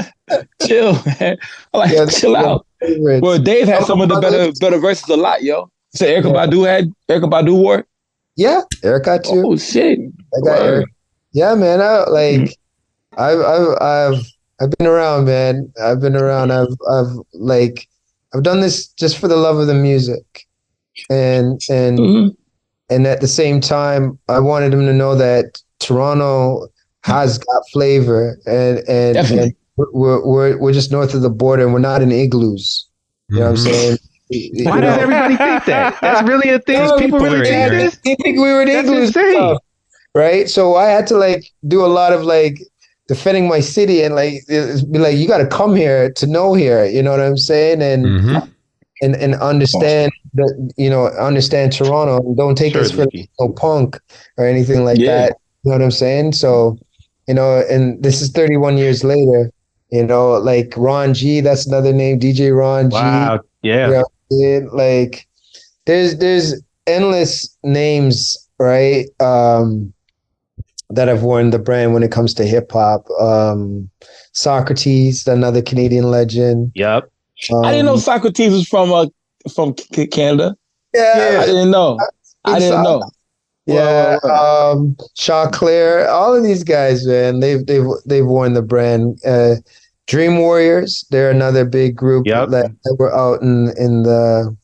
man." I'm like, chill out. Well, Dave had some of the better verses a lot, yo. So Erykah Badu wore. Yeah, Erykah too. Oh shit! I got Erykah. Yeah, man. I've been around, man. I've been around. I've done this just for the love of the music, and at the same time, I wanted them to know that Toronto has got flavor, and we're just north of the border, and we're not in igloos. You know what I'm saying? Why does everybody think that? That's really a thing. People really think this. They think we were in igloos, right? So I had to do a lot of defending my city and be like, you got to come here to know here. You know what I'm saying? And understand that, understand Toronto and don't take us for no punk or anything like that. You know what I'm saying? So, and this is 31 years later, like Ron G, that's another name, DJ Ron G. Wow. Yeah. There's endless names, right? that have worn the brand when it comes to hip hop. Socrates, another Canadian legend. Yep. I didn't know Socrates was from Canada. Yeah, I didn't know. I didn't know. Yeah, Well. Shaw Claire, all of these guys, man, they've worn the brand. Dream Warriors, they're another big group Yep. that were out in the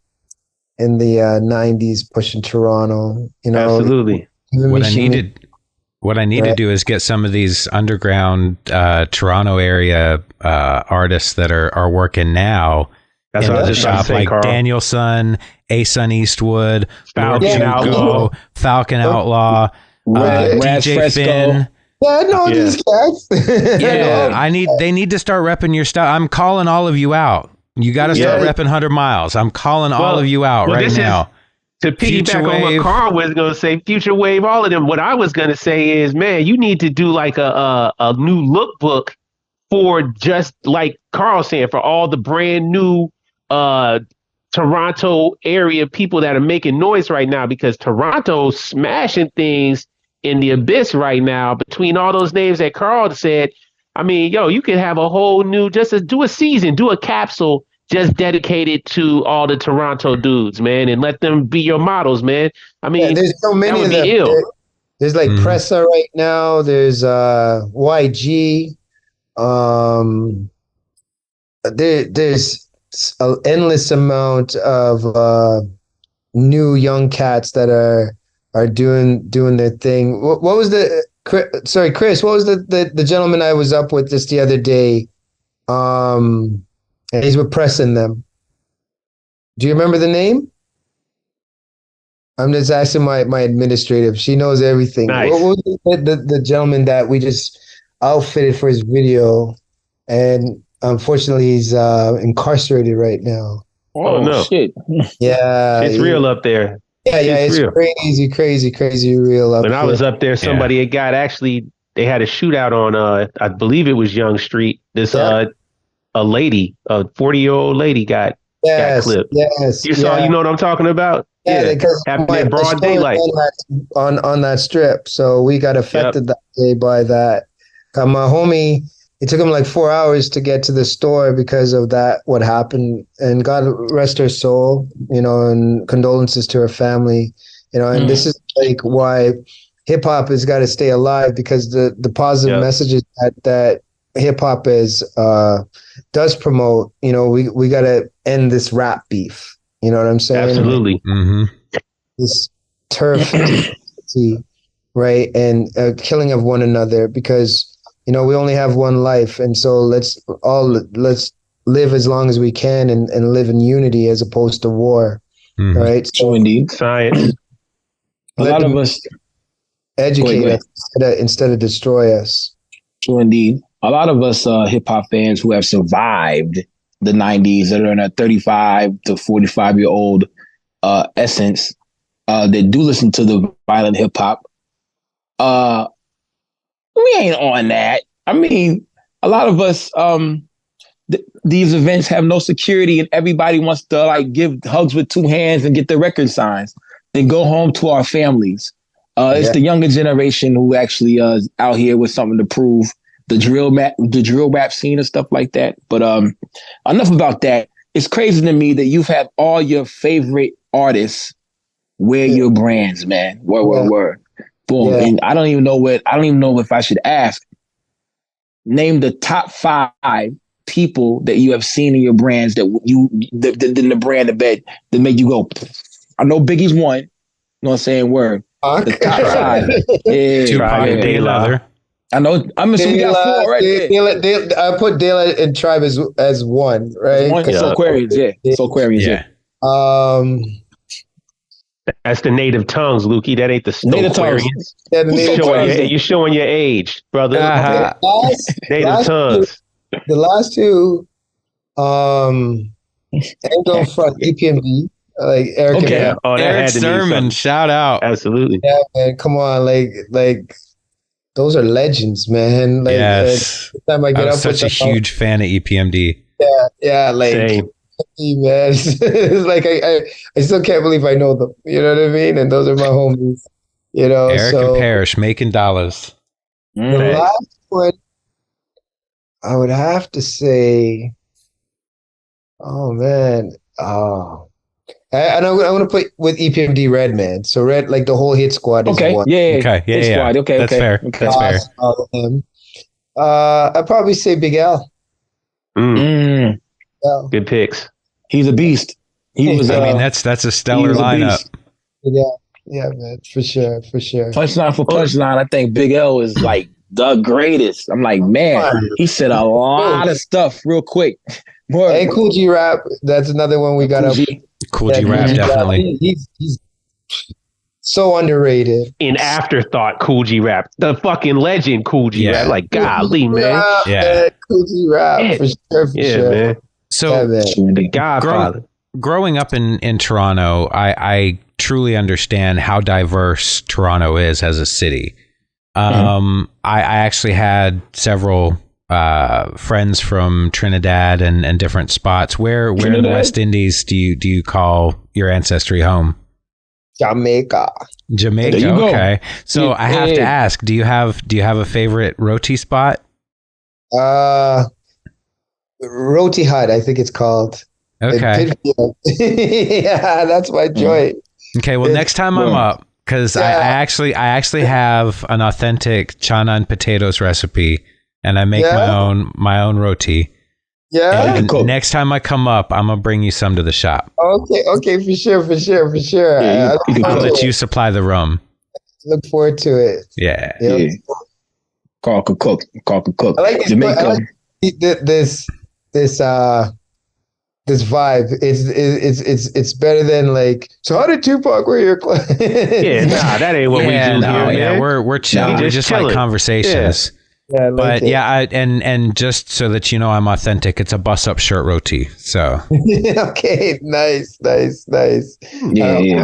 90s pushing Toronto. You know, Absolutely. even What I need to Right. do is get some of these underground Toronto area artists that are working now That's in what I the was just about to shop, say, like Carl. Danielson, Asun Eastwood, Falcon Lord Outlaw. Juco, Falcon Outlaw, Raz DJ Fresco. Finn. Yeah, I know Yeah. these guys. Yeah, they need to start repping your stuff. I'm calling all of you out. You got to start Yeah. repping 100 Miles. I'm calling all of you out right this now. To Future piggyback on what Wave. Carl was going to say, Future Wave, all of them. What I was going to say is, man, you need to do like a new lookbook for just like Carl saying, for all the brand new Toronto area people that are making noise right now, because Toronto's smashing things in the abyss right now. Between all those names that Carl said, I mean, yo, you could have a whole new, do a season, do a capsule just dedicated to all the Toronto dudes, man, and let them be your models, man. I mean, There's so many that would of be them. ill. There's like Mhm. Pressa right now. There's YG. There's an endless amount of new young cats that are doing their thing. What was sorry, Chris, what was the gentleman I was up with just the other day? And he's repressing them. Do you remember the name? I'm just asking my administrative. She knows everything. Nice. What was the gentleman that we just outfitted for his video? And unfortunately, he's incarcerated right now. Oh, no. Shit. Yeah. It's real up there. Yeah, It's it's real. crazy real up When I was here. up there, somebody had got actually, they had a shootout on, I believe it was Young Street. This, Yeah. a lady, a 40-year-old lady got clipped. Yes. You saw, you know what I'm talking about? Yeah, because happened in broad daylight. on that strip, so we got affected that day by that. My homie, it took him like 4 hours to get to the store because of that. What happened, and God rest her soul, and condolences to her family, And this is like why hip hop has got to stay alive, because the positive messages that hip hop does promote. We got to end this rap beef. You know what I'm saying? Absolutely. Mm-hmm. This turf, right, and killing of one another, because we only have one life, and so let's live as long as we can and live in unity as opposed to war. Mm-hmm. Right? True indeed. Science. A lot of us educate us instead of destroy us. True indeed. A lot of us hip hop fans who have survived the 90s, that are in a 35 to 45-year-old essence, that do listen to the violent hip hop. We ain't on that. I mean, a lot of us, these events have no security, and everybody wants to like give hugs with two hands and get the record signs, then go home to our families. It's the younger generation who actually is out here with something to prove. The drill rap scene and stuff like that. But enough about that. It's crazy to me that you've had all your favorite artists wear your brands, man. Word. Boom. Yeah. And I don't even know if I should ask. Name the top 5 people that you have seen in your brands that the brand that made you go. I know Biggie's one. You know what I'm saying? Word. The top 5. Yeah, Tupac and De La. I know. I'm assuming we got 4 right there. I put De La and Tribe as one, right? So Aquarians, So Aquarians, That's the native tongues, Lukey. That ain't the native tongues. You're showing your age, brother. Native tongues. The last two, ain't going front EPMD. Like Eric. Okay. Eric Sermon, shout out. Absolutely. Yeah, man. Come on, like those are legends, man. Like, yes. Time I get was up such a huge fan of EPMD. Yeah, like same. Man, it's like I still can't believe I know them. You know what I mean? And those are my homies. You know, Eric and Parrish making dollars. The last one, I would have to say, oh man, and I'm going to put with EPMD Redman. So Red, like the whole hit squad is Okay, one. yeah, Okay, yeah, Hit yeah. Squad. Okay, That's okay. fair. Okay. That's fair. All of them. I'd probably say Big L. Yeah, Good picks. He's a beast. He was. I mean, that's a stellar was a lineup. beast. yeah, man, for sure. Punchline for punchline. I think Big L is like the greatest. I'm like, man, he said a lot of stuff real quick. More. And Cool G Rap, that's another one we got up. Cool G Rap, definitely. He's so underrated. In afterthought, Cool G Rap, the fucking legend, Cool G Rap. Like, golly, man. Yeah. Cool G Rap, for sure. Man. So, the Godfather. Growing up in Toronto, I truly understand how diverse Toronto is as a city. I actually had several friends from Trinidad and different spots. Where in the West Indies do you call your ancestry home? Jamaica. Jamaica. There you go. Okay. So I have to ask, do you have a favorite roti spot? Roti Hut, I think it's called. Okay. Yeah, that's my joint. Okay. Well, next time I'm up, because I actually have an authentic chana and potatoes recipe, and I make my own roti. Yeah. And next time I come up, I'm gonna bring you some to the shop. Okay, for sure. Yeah, I'll let you supply the rum. Look forward to it. Yeah. Carl could cook. I like Jamaica. This vibe. It's better than like. So how did Tupac wear your clothes? That ain't what we do here, man. We're chilling. We just like conversations. Yeah, like and just so that you know I'm authentic, it's a bus-up shirt roti. So okay, nice. Yeah, I'm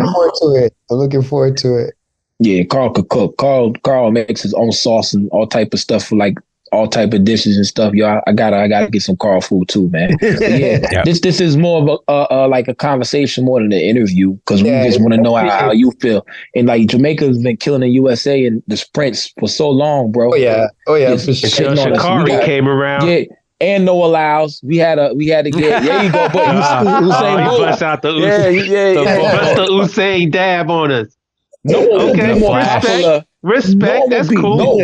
looking forward to it. Yeah, Carl could cook. Carl makes his own sauce and all type of stuff for like all type of dishes and stuff. Yo, I gotta get some Carl food too, man. This is more of like a conversation more than an interview because we just want to know how you feel. And like Jamaica's been killing the USA in the sprints for so long, bro. Oh yeah, for sure. Until Sha'Carri came around. Yeah. And no allows. We had to get. There you go, boy. Usain Bolt. Bust out the bust the Usain dab on us. No one okay, be more popular. Respect. That's cool. No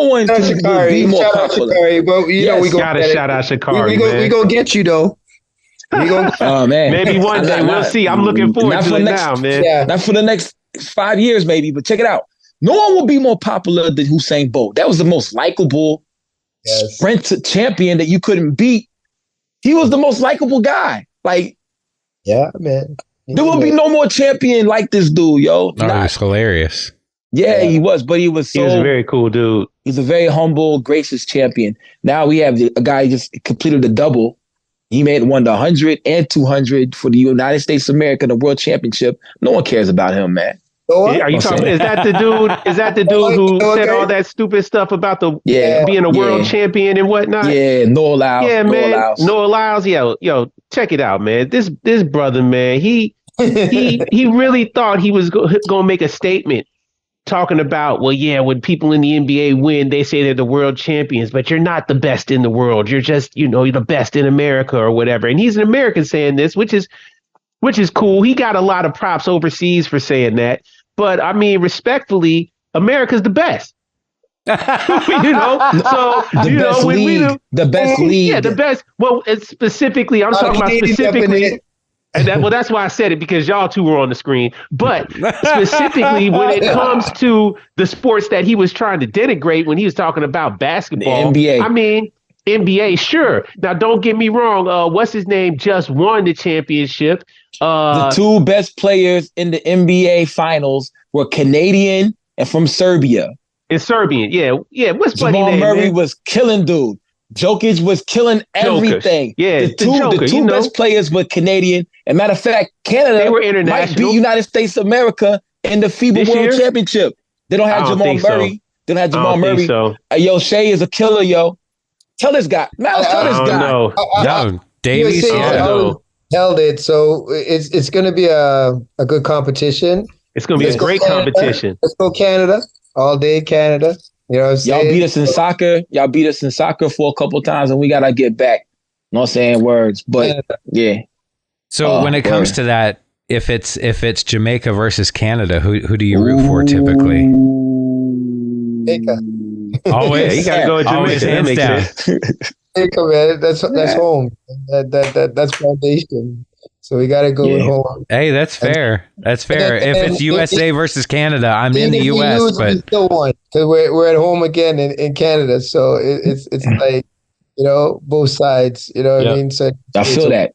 one can be more popular. Sha'Carri, but we gotta shout out Sha'Carri. We gonna get you though. Oh man, maybe one day we'll see. I'm looking forward to it now, man. Yeah. Not for the next 5 years, maybe. But check it out. No one will be more popular than Usain Bolt. That was the most likable sprint champion that you couldn't beat. He was the most likable guy. Like, yeah, man. There will be no more champion like this dude, yo. He was hilarious. Yeah, he was, but he was a very cool dude. He's a very humble, gracious champion. Now we have a guy who just completed the double. He won the 100 and 200 for the United States of America, the World Championship. No one cares about him, man. Are you talking? Is that the dude? Is that the dude who said all that stupid stuff about the being a world champion and whatnot? Yeah, no allows. Yeah, man, no allows. Yo, check it out, man. This brother, man, he really thought he was gonna make a statement talking about, when people in the NBA win, they say they're the world champions, but you're not the best in the world. You're just, you're the best in America or whatever. And he's an American saying this, which is cool. He got a lot of props overseas for saying that. But I mean, respectfully, America's the best. So the best league. Yeah, the best. Well, specifically, I'm talking about specifically. And that's why I said it, because y'all two were on the screen. But specifically, when it comes to the sports that he was trying to denigrate, when he was talking about basketball, the NBA. I mean, NBA, sure. Now, don't get me wrong. What's his name? Just won the championship. The two best players in the NBA finals were Canadian and from Serbia. It's Serbian, yeah. What's Jamal name, Murray man? was killing dude. Jokic was killing everything. Yeah, the two best players were Canadian. And matter of fact, Canada might beat United States of America in the FIBA World Championship. They don't have Jamal Murray. They don't have Jamal Murray. So. Yo, Shea is a killer, yo. Tell this guy. Tell this guy. No, Davies held it, so it's going to be a good competition. It's gonna be a Let's go great Canada. competition. Let's go Canada. All day Canada. You know what I'm saying? Y'all beat us in soccer. Y'all beat us in soccer for a couple times, and we gotta get back. Not saying words, but Canada. yeah. So when it comes word. to that, if it's Jamaica versus Canada, who do you root for typically? Jamaica. Always, Yeah, you gotta go with always Jamaica. That hands makes down. sense. Jamaica, man. That's home. That's foundation. So we gotta go with Yeah. home. Hey, that's fair. That's fair. And If then it's USA versus Canada, I'm in even the if we US, lose, we but still won because we're at home again in Canada. So it's like, you know, both sides. You know what I Yep. mean? So I feel that.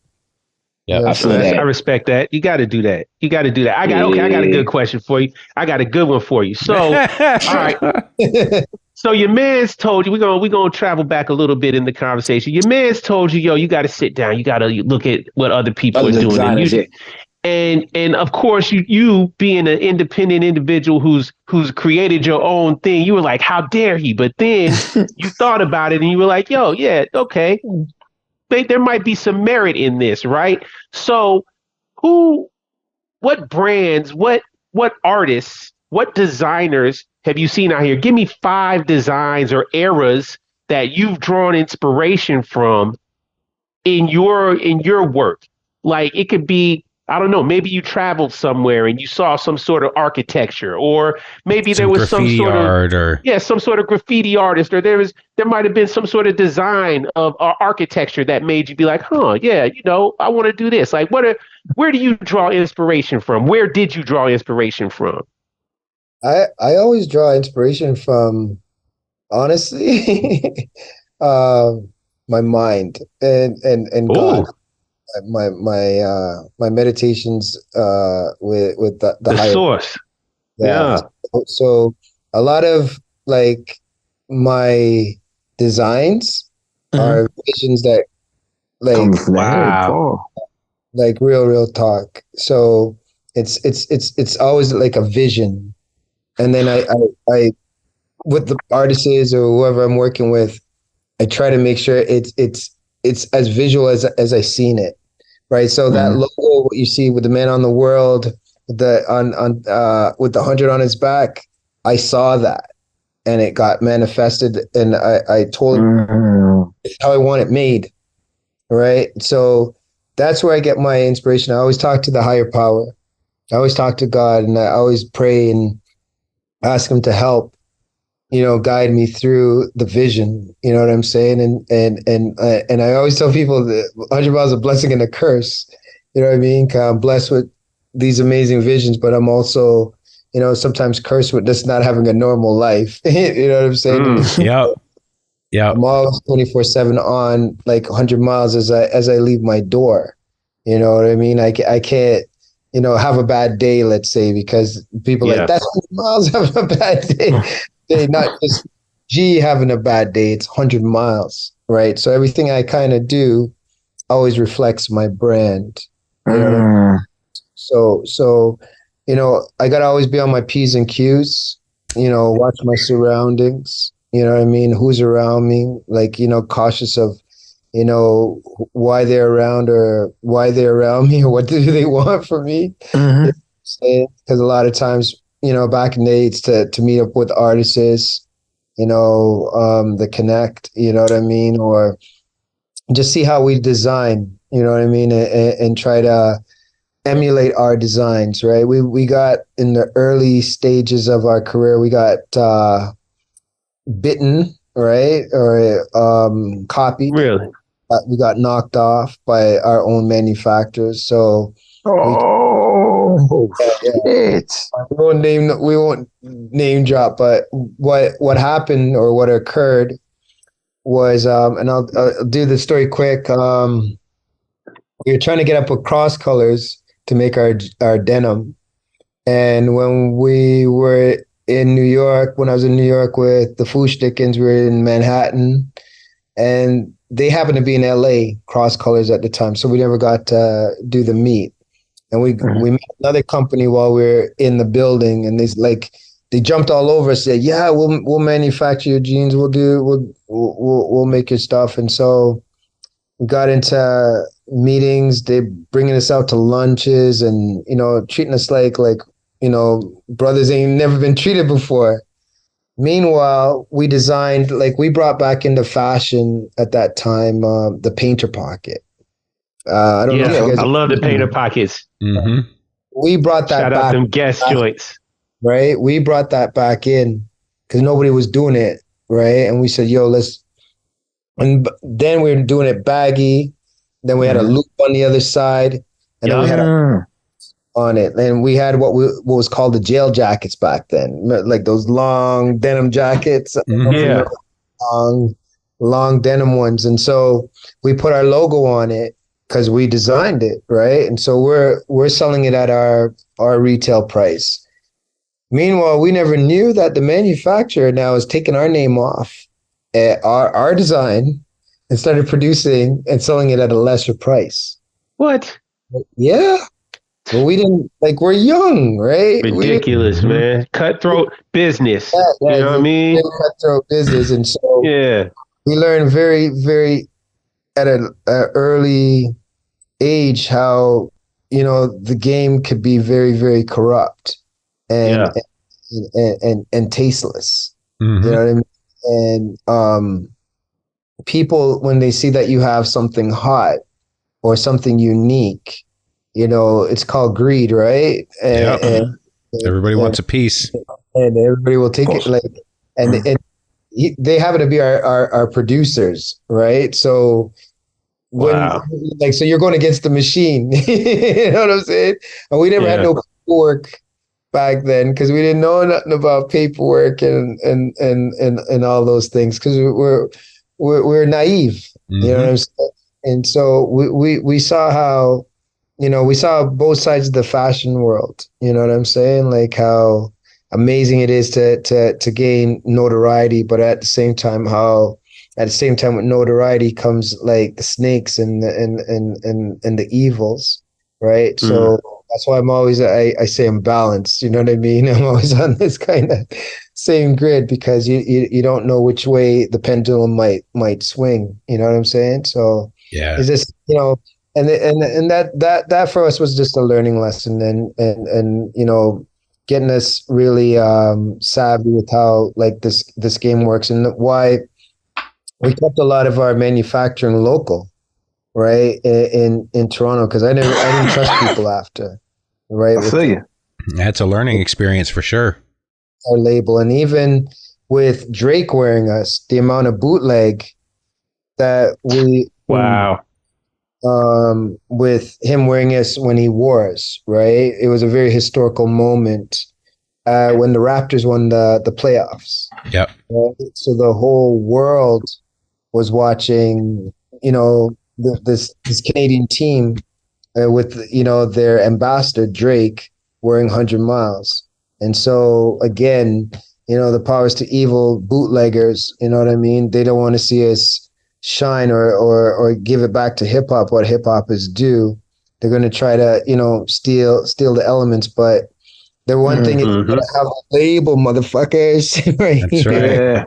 yeah. I feel I that. respect that. You got to do that. You got to do that. I got a good question for you. I got a good one for you. So, all right. So your man's told you we're gonna travel back a little bit in the conversation. Your man's told you, yo, you got to sit down. You got to look at what other people Other are doing, and designers, you yeah. and of course you being an independent individual who's created your own thing. You were like, how dare he? But then you thought about it and you were like, yo, yeah, okay, there might be some merit in this, right? So who what brands, what artists, what designers have you seen out here? Give me 5 designs or eras that you've drawn inspiration from in your work. Like it could be, I don't know, maybe you traveled somewhere and you saw some sort of architecture, or maybe there Some was some graffiti sort of art or some sort of graffiti artist, or there might have been some sort of design of architecture that made you be like, huh, yeah, I want to do this. Like, where do you draw inspiration from? Where did you draw inspiration from? I always draw inspiration from, honestly, my mind and God. Oh, My meditations with the the higher. source. Yeah. Yeah. So a lot of like my designs Mhm. are visions that Coming like from the head, Wow. Paul. real talk. So it's always like a vision. And then I with the artists or whoever I'm working with, I try to make sure it's as visual as I seen it. Right. So that Mhm. logo, what you see with the man on the world, the on with the 100 on his back, I saw that and it got manifested, and I told Mhm. how I want it made. Right. So that's where I get my inspiration. I always talk to the higher power. I always talk to God, and I always pray and ask him to help, guide me through the vision. You know what I'm saying? And I always tell people that 100 miles is a blessing and a curse. You know what I mean? 'Cause I'm blessed with these amazing visions, but I'm also, sometimes cursed with just not having a normal life. You know what I'm saying? Mm. yep. Yep. I'm always 24/7 on like 100 miles as I leave my door. You know what I mean? I can't, have a bad day, let's say, because people are like, Yeah. that's 100 miles having a bad day. They not just G having a bad day, it's 100 miles, right? So everything I kind of do always reflects my brand. You know what I mean? Mhm. So, I gotta always be on my P's and Q's, watch my surroundings, you know what I mean? Who's around me, like, cautious of, why they're around or why they're around me or what do they want from me. Mhm. Because a lot of times, back in the day, it's to meet up with artists, the connect, you know what I mean? Or just see how we design, you know what I mean? And try to emulate our designs, right? We got in the early stages of our career, we got bitten, right? Or copied. Really. We got knocked off by our own manufacturers. So we, Oh yeah, shit. we won't name drop, but what happened or what occurred was, and I'll do the story quick. We were trying to get up with cross colors to make our denim. And when we were in New York, when I was in New York with the Fushsticans, we were in Manhattan, and they happened to be in LA, cross colors at the time. So we never got to do the meet. And we met another company while we were in the building, and they jumped all over us, said, "Yeah, we'll manufacture your jeans. We'll make your stuff." And so we got into meetings. They bringing us out to lunches and treating us like brothers ain't never been treated before. Meanwhile, we designed, like, we brought back into fashion at that time the painter pocket. I don't know if you guys. I love the painter pockets. Mm-hmm. We brought that Shout back. out them guest joints. Right? We brought that back in because nobody was doing it, right? And we said, yo, let's. And then we were doing it baggy. Then we had a loop on the other side, and then we had a on it. And we had what was called the jail jackets back then, like those long denim jackets. Yeah. Long denim ones. And so we put our logo on it because we designed it, right? And so we're selling it at our retail price. Meanwhile, we never knew that the manufacturer now is taking our name off our design and started producing and selling it at a lesser price. What? Yeah. Well, we didn't, like, we're young, right? Ridiculous, man. Cutthroat business. You know what I mean? Cutthroat business. And so we learned very, very at an early age how, the game could be very, very corrupt and tasteless. Mm-hmm. You know what I mean? And people, when they see that you have something hot or something unique, it's called greed, right? And everybody wants a piece, and everybody will take it. Like, and they happen to be our producers, right? So so you're going against the machine. You know what I'm saying? And we never had no paperwork back then because we didn't know nothing about paperwork and all those things because we're naive. Mm-hmm. You know what I'm saying? And so we saw how, we saw both sides of the fashion world. You know what I'm saying? Like how amazing it is to gain notoriety, but at the same time with notoriety comes like the snakes and the evils, right? So that's why I'm always I say I'm balanced. You know what I mean? I'm always on this kind of same grid because you don't know which way the pendulum might swing. You know what I'm saying? So it's just and that for us was just a learning lesson and getting us really savvy with how like this game works and why we kept a lot of our manufacturing local, right, in Toronto because I didn't trust people after, right? I feel you. That's a learning experience for sure. Our label, and even with Drake wearing us, the amount of bootleg that we with him wearing us when he wore us, right? It was a very historical moment when the Raptors won the playoffs. Yep. Right? So the whole world was watching, this Canadian team with, their ambassador, Drake, wearing 100 Miles. And so, again, the powers to evil bootleggers, you know what I mean? They don't want to see us shine or give it back to hip hop, what hip hop is due. They're going to try to, steal the elements. But the one thing is you gotta have a label, motherfuckers. Right? That's right. Yeah.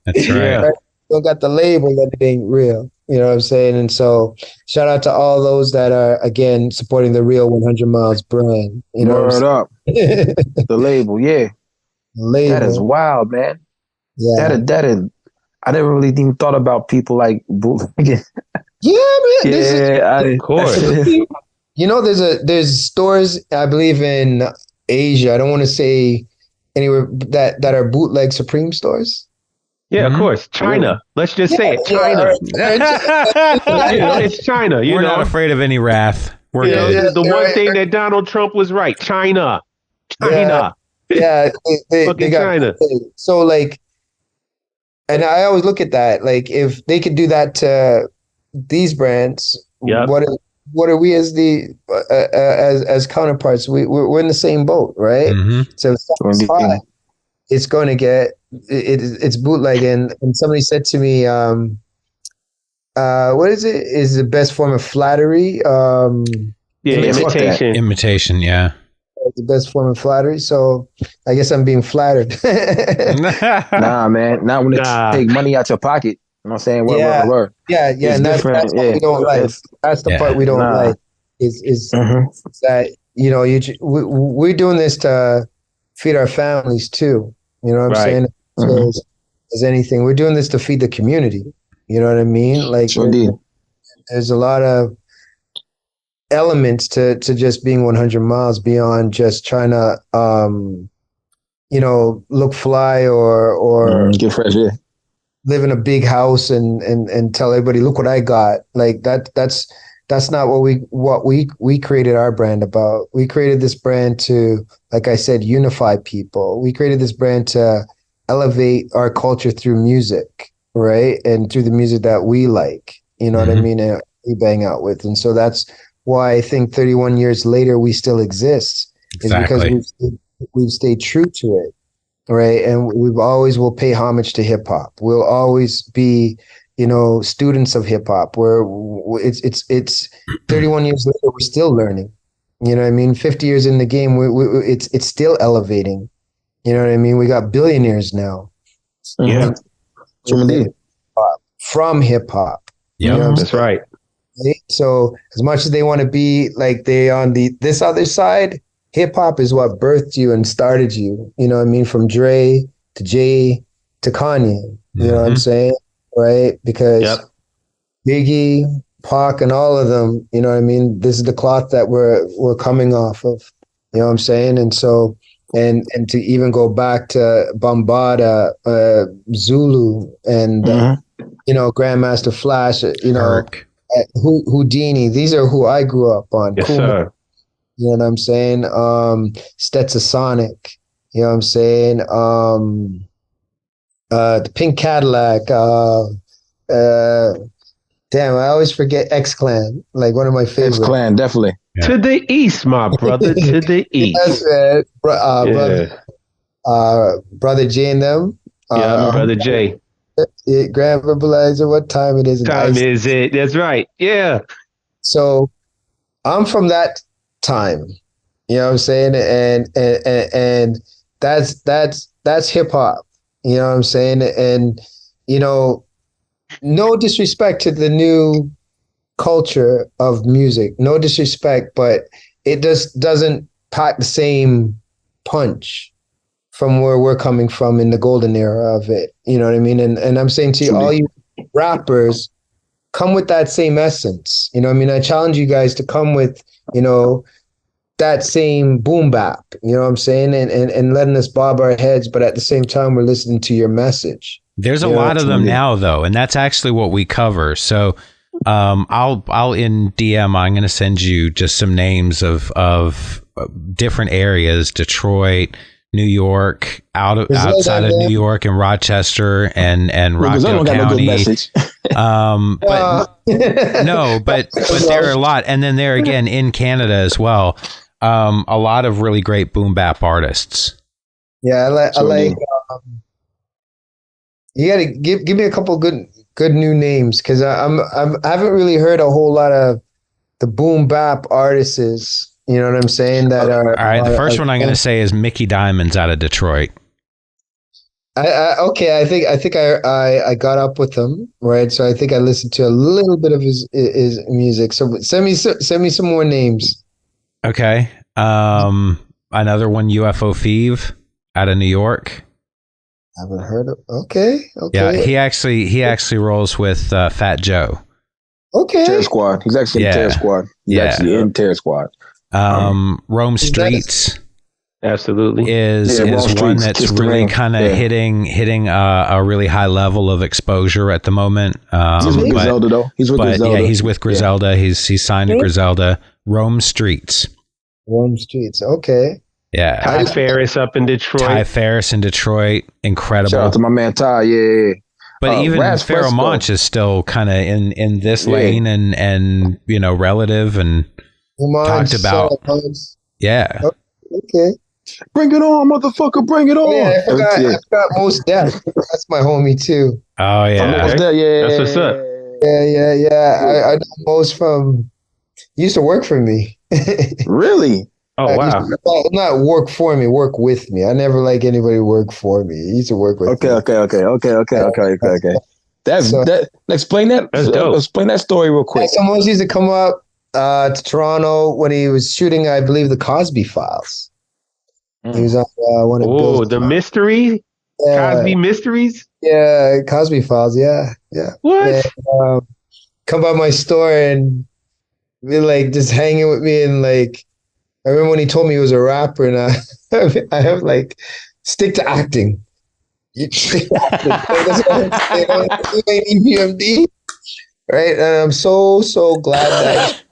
That's right. Don't got the label that it ain't real. You know what I'm saying? And so shout out to all those that are, again, supporting the real 100 Miles brand. You know Word up. The label, yeah. Label. That is wild, man. Yeah. That is. I never really even thought about people like bootlegging. Yeah, man. Of course. There's stores, I believe, in Asia. I don't want to say anywhere that are bootleg Supreme stores. Yeah, of course. China. Let's just say it. China. It's China. We're not afraid of any wrath. We're the one thing that Donald Trump was right. China. Yeah, they got China. So like, and I always look at that. Like, if they could do that to these brands, what are we as the as counterparts? We're in the same boat, right? Mm-hmm. So it's going to get it's bootlegging. And somebody said to me, what is it? Is the best form of flattery? Imitation. Imitation, yeah. The best form of flattery. So I guess I'm being flattered. Nah, man. Not when they take money out your pocket. You know what I'm saying? Word. Yeah. It's And that's what we don't like. That's the part we don't like. Is that we're doing this to feed our families too. You know what I'm Right. saying? So as anything, we're doing this to feed the community. You know what I mean? Like, Sure indeed. there's a lot of elements to just being 100 miles beyond just trying to, look fly or Get fresh, yeah. live in a big house and tell everybody, look what I got. Like that's not what we created our brand about. We created this brand to, like I said, unify people. We created this brand to elevate our culture through music, right? And through the music that we like, you know what I mean? And we bang out with. And so that's why I think 31 years later, we still exist. Exactly. Is because we've stayed true to it. Right. And we've always will pay homage to hip hop. We'll always be, students of hip hop, where it's 31 years later, we're still learning. You know what I mean? 50 years in the game, it's still elevating. You know what I mean? We got billionaires now. Yeah. From hip hop. Yeah, You know what I'm That's right. saying? So as much as they want to be like they on this other side, hip hop is what birthed you and started you. You know what I mean? From Dre to Jay to Kanye. You know what I'm saying? Right? Because Biggie, Pac, and all of them, you know what I mean? This is the cloth that we're coming off of. You know what I'm saying? And so and to even go back to Bambaataa, Zulu, and Grandmaster Flash, Kirk. Houdini. These are who I grew up on. Yes, Kool Moe, sir. you know what I'm saying? Stetsasonic. You know what I'm saying? The Pink Cadillac. Damn, I always forget X-Clan. Like one of my favorites. X-Clan, definitely. Yeah. To the east, my brother. To the east. That's right. Brother Jay and them. Brother Jay. Grand Verbalizer, what time it is? Time is it? That's right. Yeah. So I'm from that time. You know what I'm saying? And that's hip hop. You know what I'm saying? And no disrespect to the new culture of music. No disrespect, but it just doesn't pack the same punch from where we're coming from in the golden era of it. You know what I mean? And I'm saying to you, all you rappers, come with that same essence. You know what I mean? I challenge you guys to come with, that same boom bap, you know what I'm saying? And letting us bob our heads, but at the same time, we're listening to your message. There's a lot of them now, though, and that's actually what we cover. So I'll in DM, I'm going to send you just some names of different areas: Detroit, New York, outside of New York, and Rochester and Rockdale County. But but there are a lot, and then there again in Canada as well. A lot of really great boom bap artists. Yeah, I like. You got to give me a couple good new names, because I haven't really heard a whole lot of the boom bap artists. You know what I'm saying? That are all right. The first one I'm going to say is Mickey Diamonds out of Detroit. Okay, I think I got up with him, right? So I think I listened to a little bit of his music. So send me some more names. Okay. Another one, UFO Thief out of New York. Haven't heard of. Okay. Yeah, he actually rolls with Fat Joe. Okay. Terror Squad. He's actually in Terror Squad. He's actually in Terror Squad. Rome Streets. Absolutely. Is one that's really kind of hitting a really high level of exposure at the moment. He's with Griselda, though. Griselda. Yeah, he's with Griselda. Yeah. He's signed to Griselda. Rome Streets. Okay. Yeah. Ty Ferris up in Detroit. Incredible. Shout out to my man Ty. Yeah. But even Pharoah Monch is still kind of in this lane and relative and talked about. Yeah. Okay. Bring it on, motherfucker! Bring it on! Yeah, I forgot Mos Def. That's my homie too. Oh yeah, Mos Def, yeah. That's what's up. Yeah. I know Mos from. He used to work for me. Really? Oh wow. Not work for me, work with me. I never like anybody work for me. He used to work with me. Okay. Explain that. That's dope. Explain that story real quick. So Mos used to come up to Toronto when he was shooting, I believe, the Cosby Files. He was on one of Bill's. The mystery, Cosby Mysteries. Yeah, Cosby Files. Yeah. What? And, come by my store and be like just hanging with me, and like I remember when he told me he was a rapper, and I have like stick to acting. You stick to acting. That's what I'm saying. You ain't EPMD, right? And I'm so glad that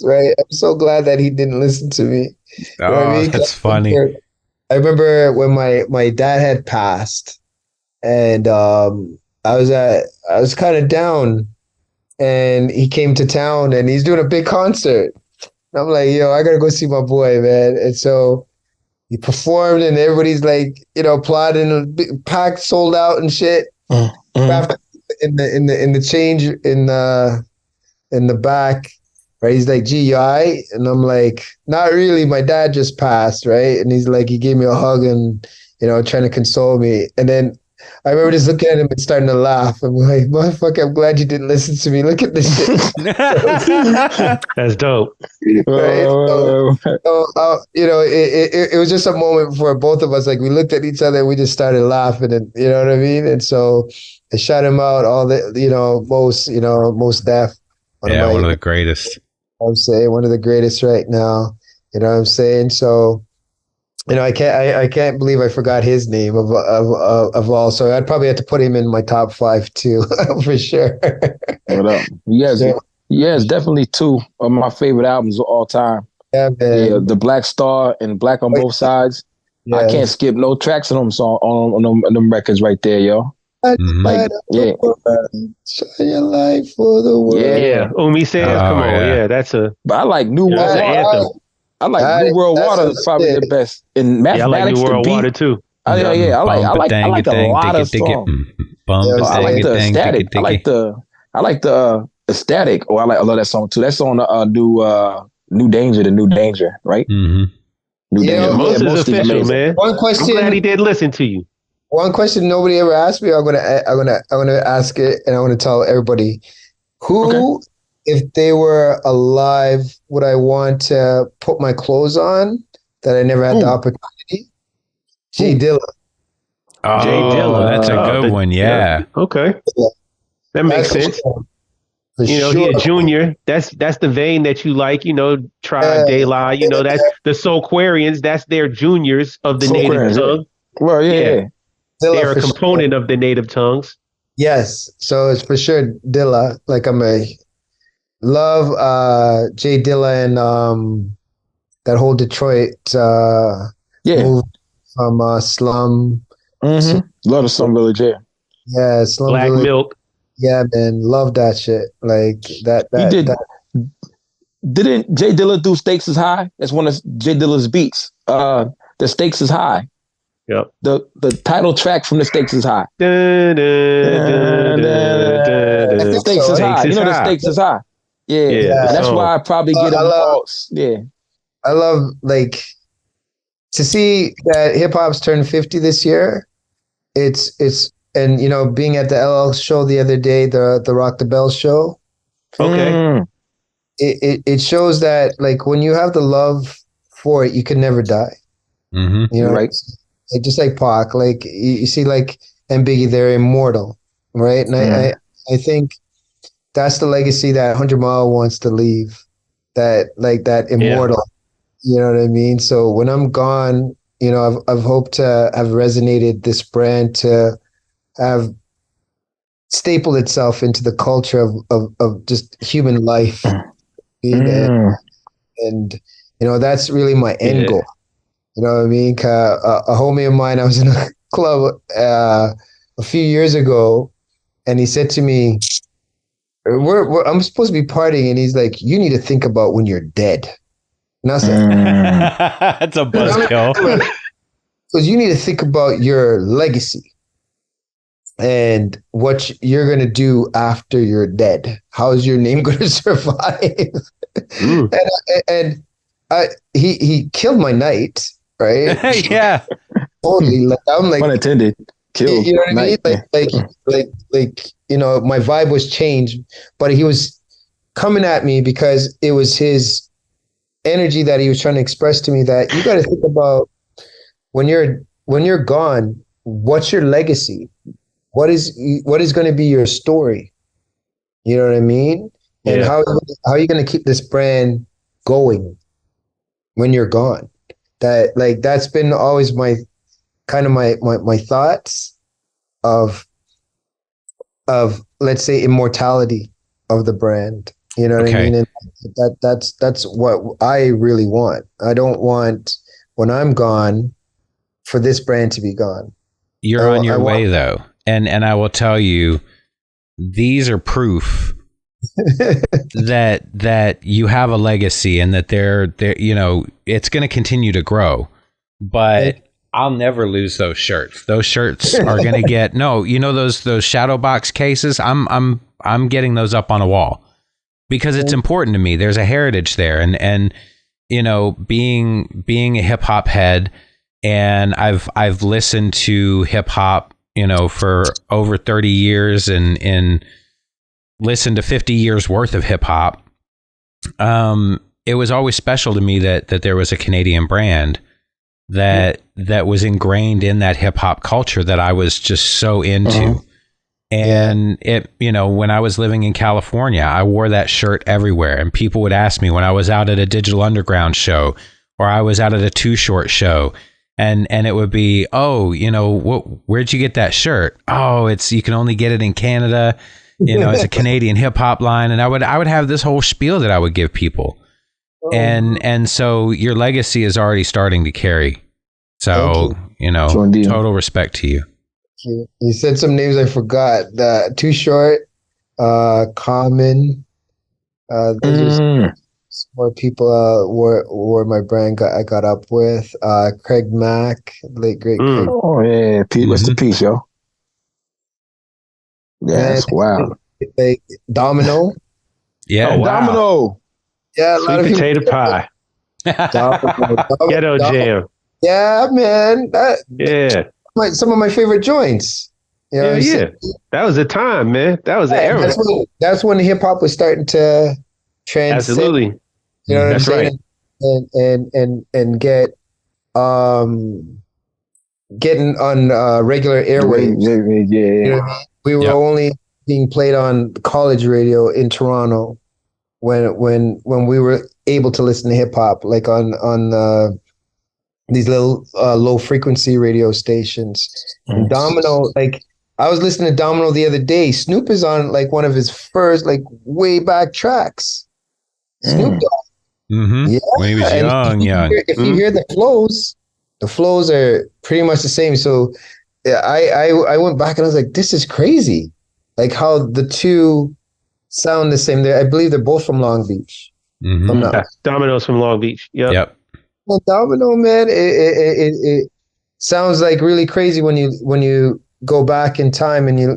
right. I'm so glad that he didn't listen to me. You know what I mean? That's funny. I remember when my dad had passed, and I was kind of down, and he came to town, and he's doing a big concert. And I'm like, yo, I gotta go see my boy, man. And so he performed, and everybody's like, applauding, packed, sold out, and shit. After in the change in the back. Right, he's like, "Gee, you all right?" And I'm like, "Not really. My dad just passed, right?" And he's like, he gave me a hug and trying to console me. And then I remember just looking at him and starting to laugh. I'm like, "Motherfucker, I'm glad you didn't listen to me. Look at this shit." That's dope. Right? It was just a moment for both of us. Like we looked at each other and we just started laughing, and you know what I mean. And so I shout him out. All the Mos Def. One of the greatest. I'm saying one of the greatest right now. You know what I'm saying? So, I can't believe I forgot his name of all. So I'd probably have to put him in my top 5 too, for sure. What up? Yes, definitely 2 of my favorite albums of all time. Yeah, man. Yeah, The Black Star and Black on Both Sides. Yeah. I can't skip no tracks on them on them records right there, yo. Shine your light for the world. Yeah. Umi says, come on. Yeah, that's a. But I like New World Water. I like New World Water is probably the best in mathematics. I like New World Water too. I like a lot of songs. I like the Static. I like the Static. Oh, I love that song too. That's on New Danger, the New Danger, right? Mm-hmm. New Danger. Most is official, man. One question. I'm glad he did listen to you. One question nobody ever asked me. I'm gonna ask it, and I want to tell everybody who, if they were alive, would I want to put my clothes on that I never had the opportunity? Jay Dilla. Oh, Jay Dilla. That's a good one. Yeah. Okay. That makes sense. He a junior. That's the vein that you like. Tribe, De La. That's the Soulquarians. That's their juniors of the native tongue. Well, yeah. They're a component of the native tongues. Yes. So it's for sure Dilla. Like I'm a love Jay Dilla and that whole Detroit move from Slum. Mm-hmm. Love the Slum Village, yeah. Yeah, Slum Black Village. Milk. Yeah, man. Love that shit. Like that. He did. Didn't Jay Dilla do Stakes is High? That's one of Jay Dilla's beats. The Stakes is High. Yep. The title track from The Stakes is High. The Stakes is High. The Stakes is High. Yeah. That's why I probably get them all. Yeah. I love like to see that hip hop's turned 50 this year. It's being at the LL show the other day, the Rock the Bell show. Okay. It shows that like when you have the love for it, you can never die. Mm-hmm. Right? Like, just like Pac, like you see, like and Biggie, they're immortal, right? And I think that's the legacy that 100 Mile wants to leave. That immortal, you know what I mean? So when I'm gone, I've hoped to have resonated this brand to have stapled itself into the culture of just human life, and that's really my end goal. You know what I mean? A homie of mine, I was in a club a few years ago, and he said to me, I'm supposed to be partying, and he's like, you need to think about when you're dead. And I said, that's a buzzkill. Because you need to think about your legacy and what you're going to do after you're dead. How is your name going to survive? And he killed my night. Right? Yeah. Totally. Like I'm like unintended. Killed. You know what I mean? Like my vibe was changed, but he was coming at me because it was his energy that he was trying to express to me, that you got to think about when you're gone, what's your legacy? What is going to be your story? You know what I mean? And how are you going to keep this brand going when you're gone? That's been always my kind of my thoughts of let's say immortality of the brand. You know what I mean? And that's what I really want. I don't want, when I'm gone, for this brand to be gone. You're on your way though. And I will tell you, these are proof that you have a legacy and that they're it's going to continue to grow. But I'll never lose those shirts. Those shirts are going to get those shadow box cases. I'm getting those up on a wall because it's important to me. There's a heritage there, and being a hip hop head, and I've listened to hip hop for over 30 years and listened to 50 years worth of hip hop. It was always special to me that there was a Canadian brand that was ingrained in that hip hop culture that I was just so into. And it, when I was living in California, I wore that shirt everywhere, and people would ask me when I was out at a Digital Underground show or I was out at a Too Short show, and it would be, where'd you get that shirt? Oh, you can only get it in Canada. It's a Canadian hip hop line. And I would have this whole spiel that I would give people. And so your legacy is already starting to carry. So, total respect to you. You said some names I forgot. Too Short, Common. More people were my brand I got up with. Craig Mack, late great Craig. Oh yeah, rest in peace, yo. Yeah, that's wild. Like Domino. Yeah, oh, wow. Domino. Yeah, a Sweet lot of potato pie. Ghetto Jam. Yeah, man. Yeah. Some of my favorite joints. Yeah. That was the time, man. That was the era. That's when hip hop was starting to transcend. Absolutely. You know what I'm saying? Right. And get getting on regular airwaves. Yeah. You know what I mean? We were only being played on college radio in Toronto when we were able to listen to hip hop, like on these little low frequency radio stations. And Domino, like I was listening to Domino the other day. Snoop is on like one of his first like way back tracks. Snoop Dogg. Mm-hmm. Yeah. When he was young. If you hear the flows are pretty much the same. So I went back and I was like, this is crazy. Like how the two sound the same. I believe they're both from Long Beach. Mm-hmm. Domino's from Long Beach. Yep. Well, Domino, man, it sounds like really crazy when you go back in time and you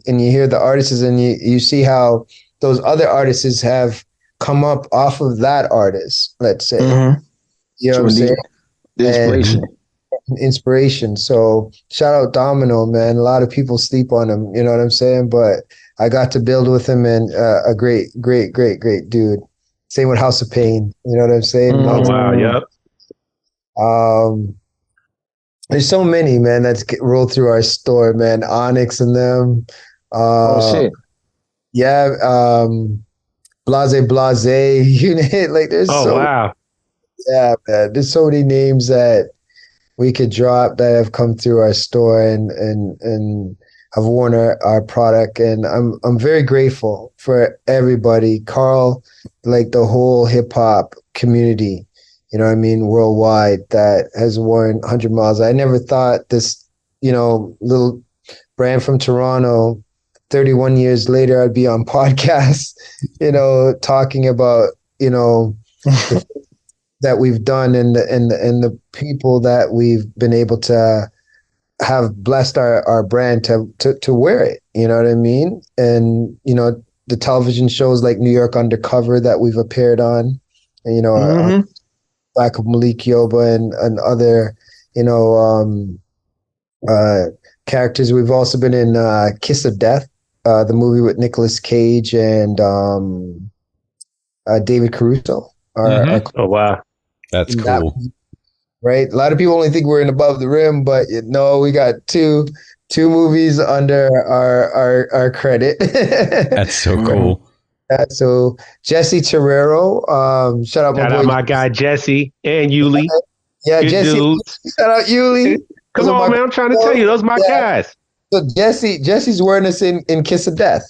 hear the artists and you see how those other artists have come up off of that artist, let's say. You know what I'm saying? The inspiration. So shout out Domino, man. A lot of people sleep on him, you know what I'm saying? But I got to build with him, and a great dude. Same with House of Pain, you know what I'm saying? Oh, wow, yep. There's so many, man, that's rolled through our store, man. Onyx and them. Shit. Yeah, Blase, unit. Like there's wow. Yeah, man. There's so many names that we could drop that have come through our store and have worn our product, and I'm very grateful for everybody, Carl, like the whole hip hop community, you know what I mean, worldwide, that has worn 100 miles. I never thought this, little brand from Toronto, 31 years later, I'd be on podcasts, talking about, that we've done and the people that we've been able to have blessed our brand to wear it, you know what I mean? And, the television shows like New York Undercover that we've appeared on, and, back of Malik Yoba and other, characters. We've also been in Kiss of Death, the movie with Nicolas Cage and David Caruso. Oh wow, that's cool. Right, a lot of people only think we're in Above the Rim, but no, we got two movies under our credit. That's so cool. So Jesse Terrero, shout out shout out my guy Jesse and Yuli. Yeah, good Jesse. dudes. Shout out Yuli. Come on, man! I'm trying to tell you, those are my guys. So Jesse's wearing us in Kiss of Death,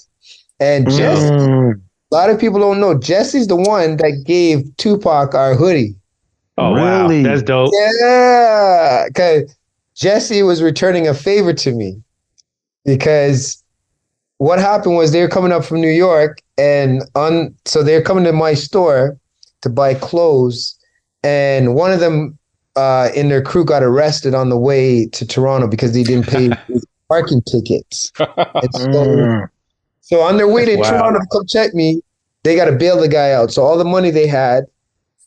and Jesse. A lot of people don't know Jesse's the one that gave Tupac our hoodie. Oh really? Wow, that's dope. Yeah, because Jesse was returning a favor to me, because what happened was they were coming up from New York, and so they're coming to my store to buy clothes, and one of them in their crew got arrested on the way to Toronto because they didn't pay parking tickets. So on their way to Toronto to come check me, they got to bail the guy out. So all the money they had,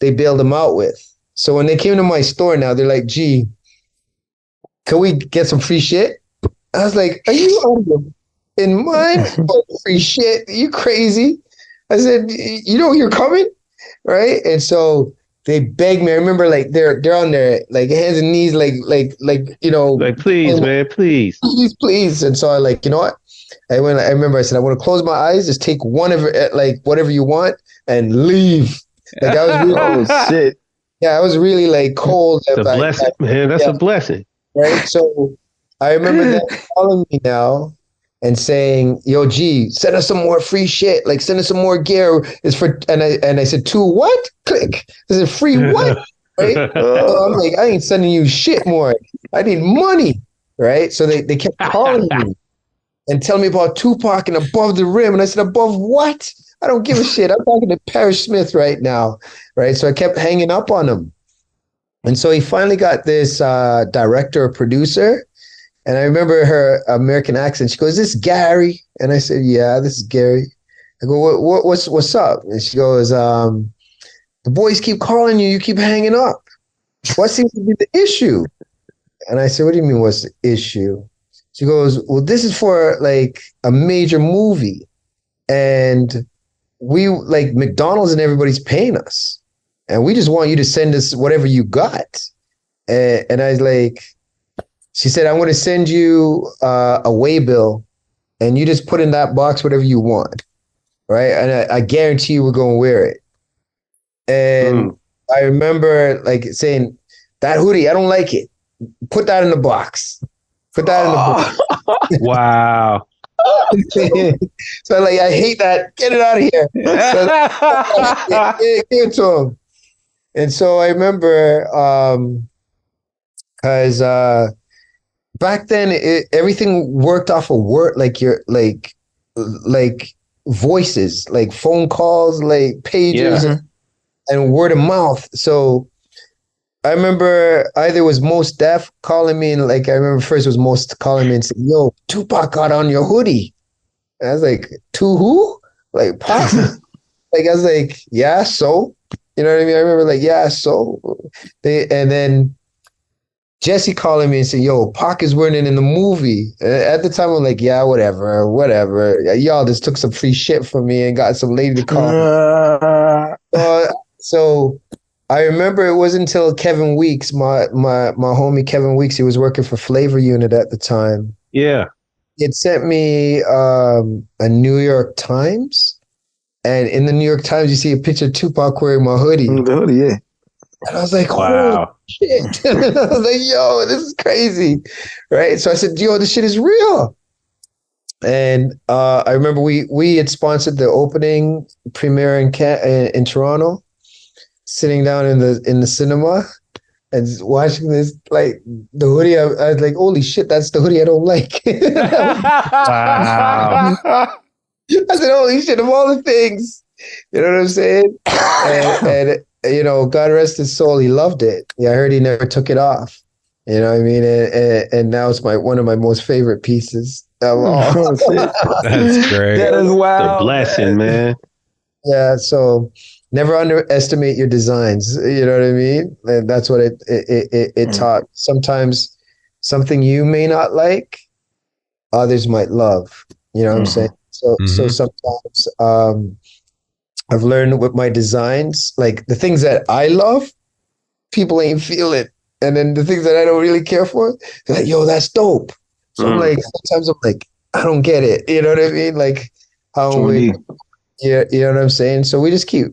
they bailed him out with. So when they came to my store now, they're like, "Gee, can we get some free shit?" I was like, "Are you out of your in mind? Free shit? Are you crazy?" I said, "You know you're coming, right?" And so they begged me. I remember like they're on their like hands and knees, like please, man, please, please. And so I like, you know what? I remember I said, I want to close my eyes, just take one of it, like whatever you want, and leave. Like I was really, oh shit. Yeah, I was really like cold. It's a blessing, man. That's a blessing. Right. So I remember them calling me now and saying, "Yo, G, send us some more free shit. Like send us some more gear. It's for," and I said, "To what? Click. Is it free what?" Right? So I'm like, "I ain't sending you shit more. I need money." Right. So they kept calling me and telling me about Tupac and Above the Rim. And I said, "Above what? I don't give a shit. I'm talking to Parrish Smith right now." Right. So I kept hanging up on him. And so he finally got this director or producer. And I remember her American accent. She goes, "Is this Gary?" And I said, "Yeah, this is Gary." I go, what's up? And she goes, "The boys keep calling you. You keep hanging up. What seems to be the issue?" And I said, "What do you mean, what's the issue?" She goes, "Well, this is for like a major movie. And we like McDonald's and everybody's paying us. And we just want you to send us whatever you got." And I was like, she said, "I'm going to send you a way bill, and you just put in that box whatever you want, right? And I guarantee you we're going to wear it." And I remember like saying, "That hoodie, I don't like it. Put that in the box. Put that in the box." Wow. So like, I hate that. Get it out of here. So, give it to him. And so I remember, because back then everything worked off of word, like your like voices, like phone calls, like pages, and word of mouth. So I remember either it was Mos Def calling me, and like I remember first it was Mos calling me and said, "Yo, Tupac got on your hoodie." And I was like, "To who?" Like Pac. Like I was like, "Yeah, so." You know what I mean? I remember like, "Yeah, so." And then Jesse calling me and saying, "Yo, Pac is wearing it in the movie." At the time, I'm like, "Yeah, whatever. Y'all just took some free shit from me and got some lady to call me." So I remember it wasn't until Kevin Weeks, my homie Kevin Weeks, he was working for Flavor Unit at the time. Yeah. He had sent me a New York Times. And in the New York Times, you see a picture of Tupac wearing my hoodie. The hoodie, yeah. And I was like, wow. "Holy shit." I was like, "Yo, this is crazy." Right? So I said, "Yo, this shit is real." And I remember we had sponsored the opening premiere in Toronto, sitting down in the cinema and watching this, like the hoodie. I was like, "Holy shit, that's the hoodie I don't like." Wow. I said, "Holy shit, of all the things," you know what I'm saying? And you know, God rest his soul, he loved it. Yeah, I heard he never took it off. You know what I mean? And now it's one of my most favorite pieces of all. That's great. That is wild. The blessing, man. Yeah, so never underestimate your designs. You know what I mean? And that's what it taught. Sometimes something you may not like, others might love. You know what I'm saying? So sometimes I've learned with my designs, like the things that I love, people ain't feel it. And then the things that I don't really care for, they're like, yo, that's dope. So I'm like, sometimes I'm like, I don't get it. You know what I mean? Like how we, yeah, you know what I'm saying? So we just keep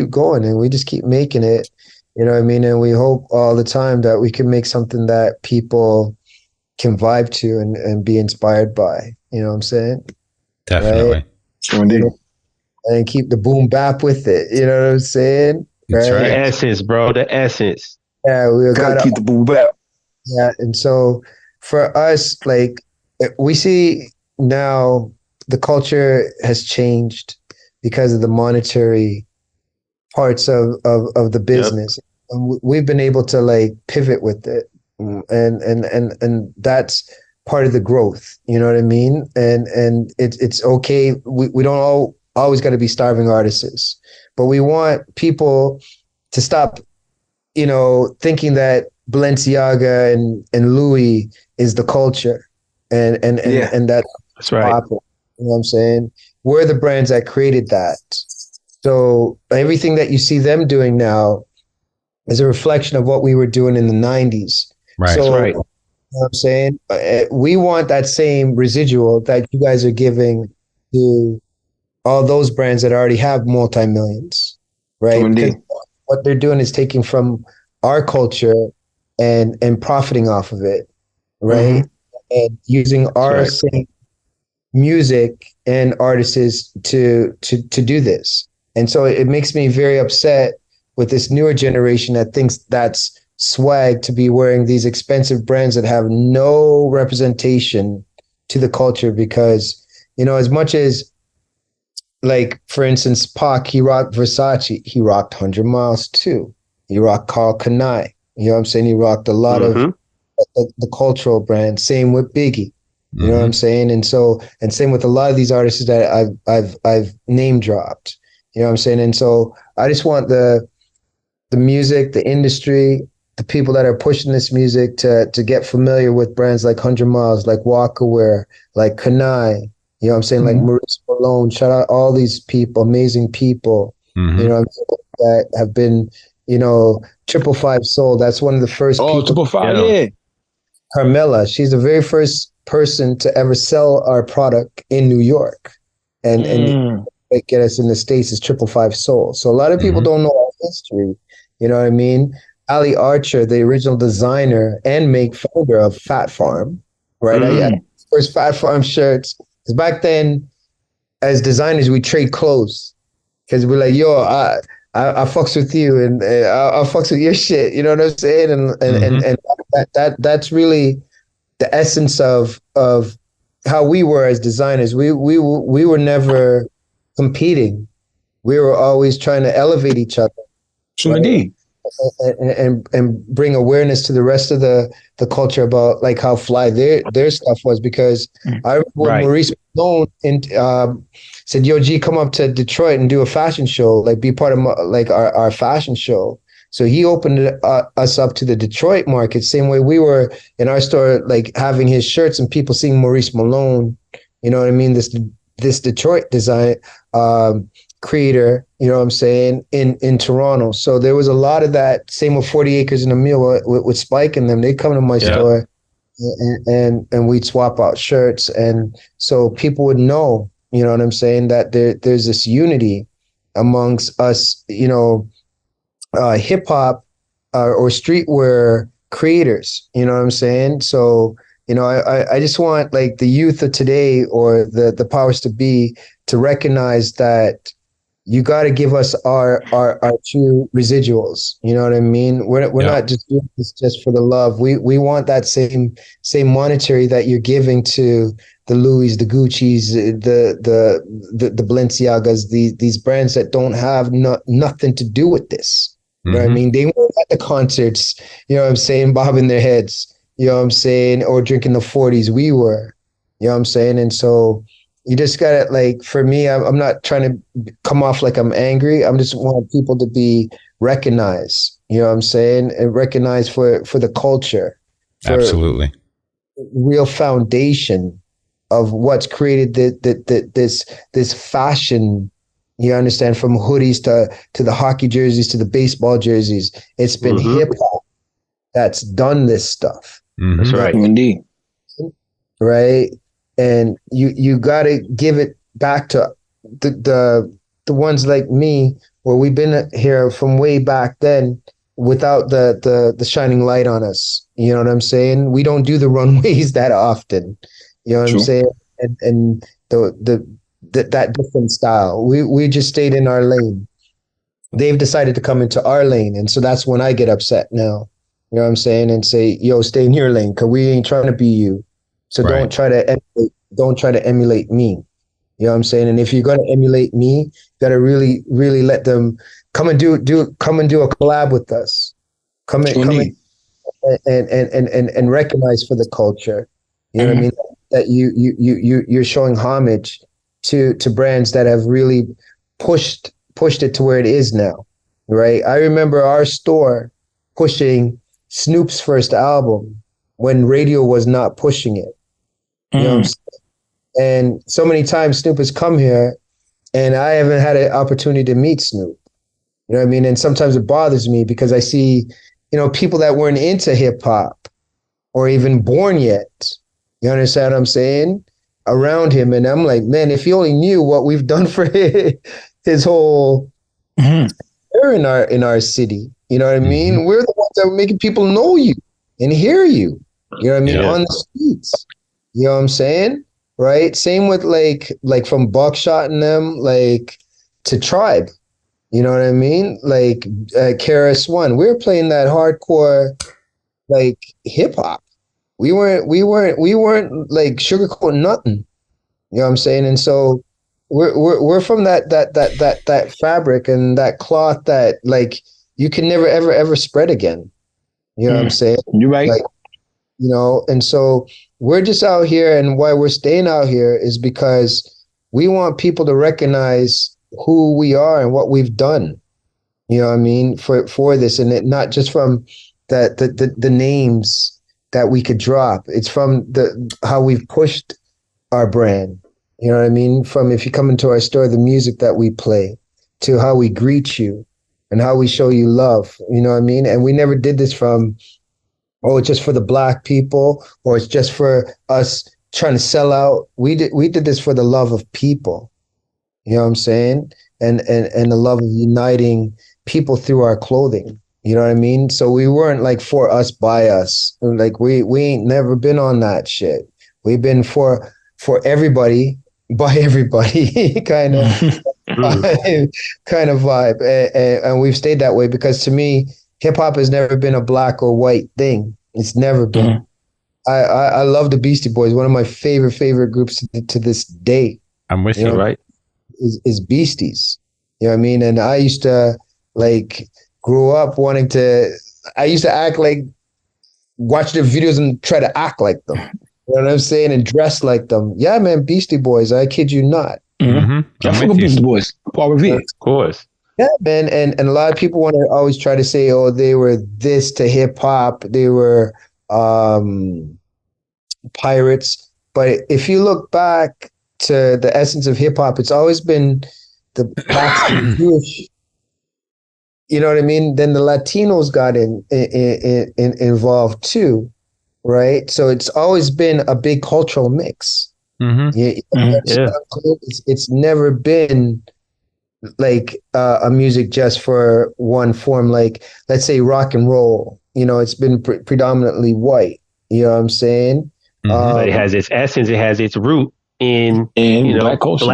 going and we just keep making it. You know what I mean? And we hope all the time that we can make something that people can vibe to and be inspired by. You know what I'm saying? Definitely. Right? Sure indeed. And keep the boom bap with it. You know what I'm saying? That's right. The essence, bro. The essence. Yeah, we Gotta keep the boom bap. Yeah, and so for us, like we see now the culture has changed because of the monetary parts of the business. Yep. And we've been able to like pivot with it. And that's part of the growth. You know what I mean? And it's okay. We don't always got to be starving artists, but we want people to stop, you know, thinking that Balenciaga and Louis is the culture and that's right. Popular. You know what I'm saying? We're the brands that created that. So everything that you see them doing now is a reflection of what we were doing in the 90s. Right. So, right. You know what I'm saying? We want that same residual that you guys are giving to all those brands that already have multi-millions, right? Because what they're doing is taking from our culture and profiting off of it, right? And using our same music and artists to do this. And so it makes me very upset with this newer generation that thinks that's swag to be wearing these expensive brands that have no representation to the culture. Because, you know, as much as, like, for instance, Pac, he rocked Versace, he rocked 100 Miles too. He rocked Carl Kanai. You know what I'm saying? He rocked a lot of the cultural brands. Same with Biggie. You know what I'm saying? And so, and same with a lot of these artists that I've name dropped. You know what I'm saying? And so I just want the music, the industry, the people that are pushing this music to get familiar with brands like 100 Miles, like Walkaware, like Kanai, you know what I'm saying? Like Maurice Malone. Shout out all these people, amazing people, you know what I'm saying, that have been, you know, 555 Soul. That's one of the first people. 555, yeah. Carmela, she's the very first person to ever sell our product in New York. And get us in the States is 555 Soul. So a lot of people don't know our history. You know what I mean? Ali Archer, the original designer and founder of Fat Farm, right? I had first Fat Farm shirts. Because back then, as designers, we trade clothes. Because we're like, yo, I fucks with you and I'll fucks with your shit. You know what I'm saying? And that's really the essence of how we were as designers. We were never competing. We were always trying to elevate each other. True indeed. And bring awareness to the rest of the culture about like how fly their stuff was. Because I remember when Maurice Malone said, "Yo, G, come up to Detroit and do a fashion show, like be part of like our fashion show." So he opened us up to the Detroit market, same way we were in our store, like having his shirts and people seeing Maurice Malone. You know what I mean? This Detroit design creator, you know what I'm saying, in Toronto. So there was a lot of that. Same with 40 Acres and a Meal with Spike and them. They come to my store and we'd swap out shirts. And so people would know, you know what I'm saying, that there's this unity amongst us, you know, hip hop or streetwear creators, you know what I'm saying? So, you know, I just want like the youth of today or the powers to be to recognize that you got to give us our true residuals. You know what I mean? We're not just doing this just for the love. We want that same monetary that you're giving to the Louis, the Gucci's, the Balenciagas, these brands that don't have nothing to do with this. You know what I mean? They weren't at the concerts, you know what I'm saying, bobbing their heads, you know what I'm saying, or drinking the 40s. We were, you know what I'm saying? And so you just got to, like, for me, I'm not trying to come off like I'm angry. I'm just want people to be recognized, you know what I'm saying, and recognized for the culture. Absolutely. Real foundation of what's created this fashion You understand? From hoodies to the hockey jerseys to the baseball jerseys. It's been hip hop that's done this stuff. That's right. Indeed. Right. And you gotta give it back to the ones like me, where we've been here from way back then without the shining light on us. You know what I'm saying? We don't do the runways that often. You know what I'm saying? And that different style. We just stayed in our lane. They've decided to come into our lane, and so that's when I get upset now. You know what I'm saying? And say, yo, stay in your lane, because we ain't trying to be you. So don't try to emulate me. You know what I'm saying? And if you're gonna emulate me, you gotta really, really let them come and do a collab with us. Come in and recognize for the culture. You know what I mean? That you're showing homage to brands that have really pushed it to where it is now. Right? I remember our store pushing Snoop's first album when radio was not pushing it. You know what I'm saying? And so many times Snoop has come here and I haven't had an opportunity to meet Snoop. You know what I mean? And sometimes it bothers me because I see, people that weren't into hip hop or even born yet. You understand what I'm saying? Around him. And I'm like, man, if he only knew what we've done for his whole era in our city. You know what I mean? We're the ones that are making people know you and hear you. You know what I mean? On the streets. You know what I'm saying? Right? Same with like from Buckshot and them, like to Tribe. You know what I mean? Like KRS-One. We were playing that hardcore like hip hop. We weren't like sugarcoating nothing. You know what I'm saying? And so we're from that fabric and that cloth that like you can never ever spread again. You know what I'm saying? You're right. Like, and so we're just out here, and why we're staying out here is because we want people to recognize who we are and what we've done. You know what I mean? For this, and not just from the names that we could drop. It's from how we've pushed our brand. You know what I mean? From, if you come into our store, the music that we play, to how we greet you and how we show you love. You know what I mean? And we never did this from, oh, it's just for the Black people, or it's just for us trying to sell out. We did this for the love of people. You know what I'm saying? And the love of uniting people through our clothing. You know what I mean? So we weren't like for us, by us. Like we ain't never been on that shit. We've been for everybody, by everybody kind of vibe. And we've stayed that way because, to me, hip hop has never been a black or white thing. It's never been. I love the Beastie Boys. One of my favorite groups to this day. I'm with you, right? Is Beasties. You know what I mean? And I used to grew up wanting to. I used to act like, watch their videos and try to act like them. You know what I'm saying? And dress like them. Yeah, man, Beastie Boys. I kid you not. I fuck with Beastie Boys. Paul Revere. Of course. Yeah, man. And a lot of people want to always try to say, oh, they were this to hip hop. They were pirates. But if you look back to the essence of hip hop, it's always been the Black and Jewish. You know what I mean? Then the Latinos got involved too, right? So it's always been a big cultural mix. It's never been like a music just for one form. Like, let's say rock and roll. It's been predominantly white. You know what I'm saying? But it has its essence. It has its root in Black culture.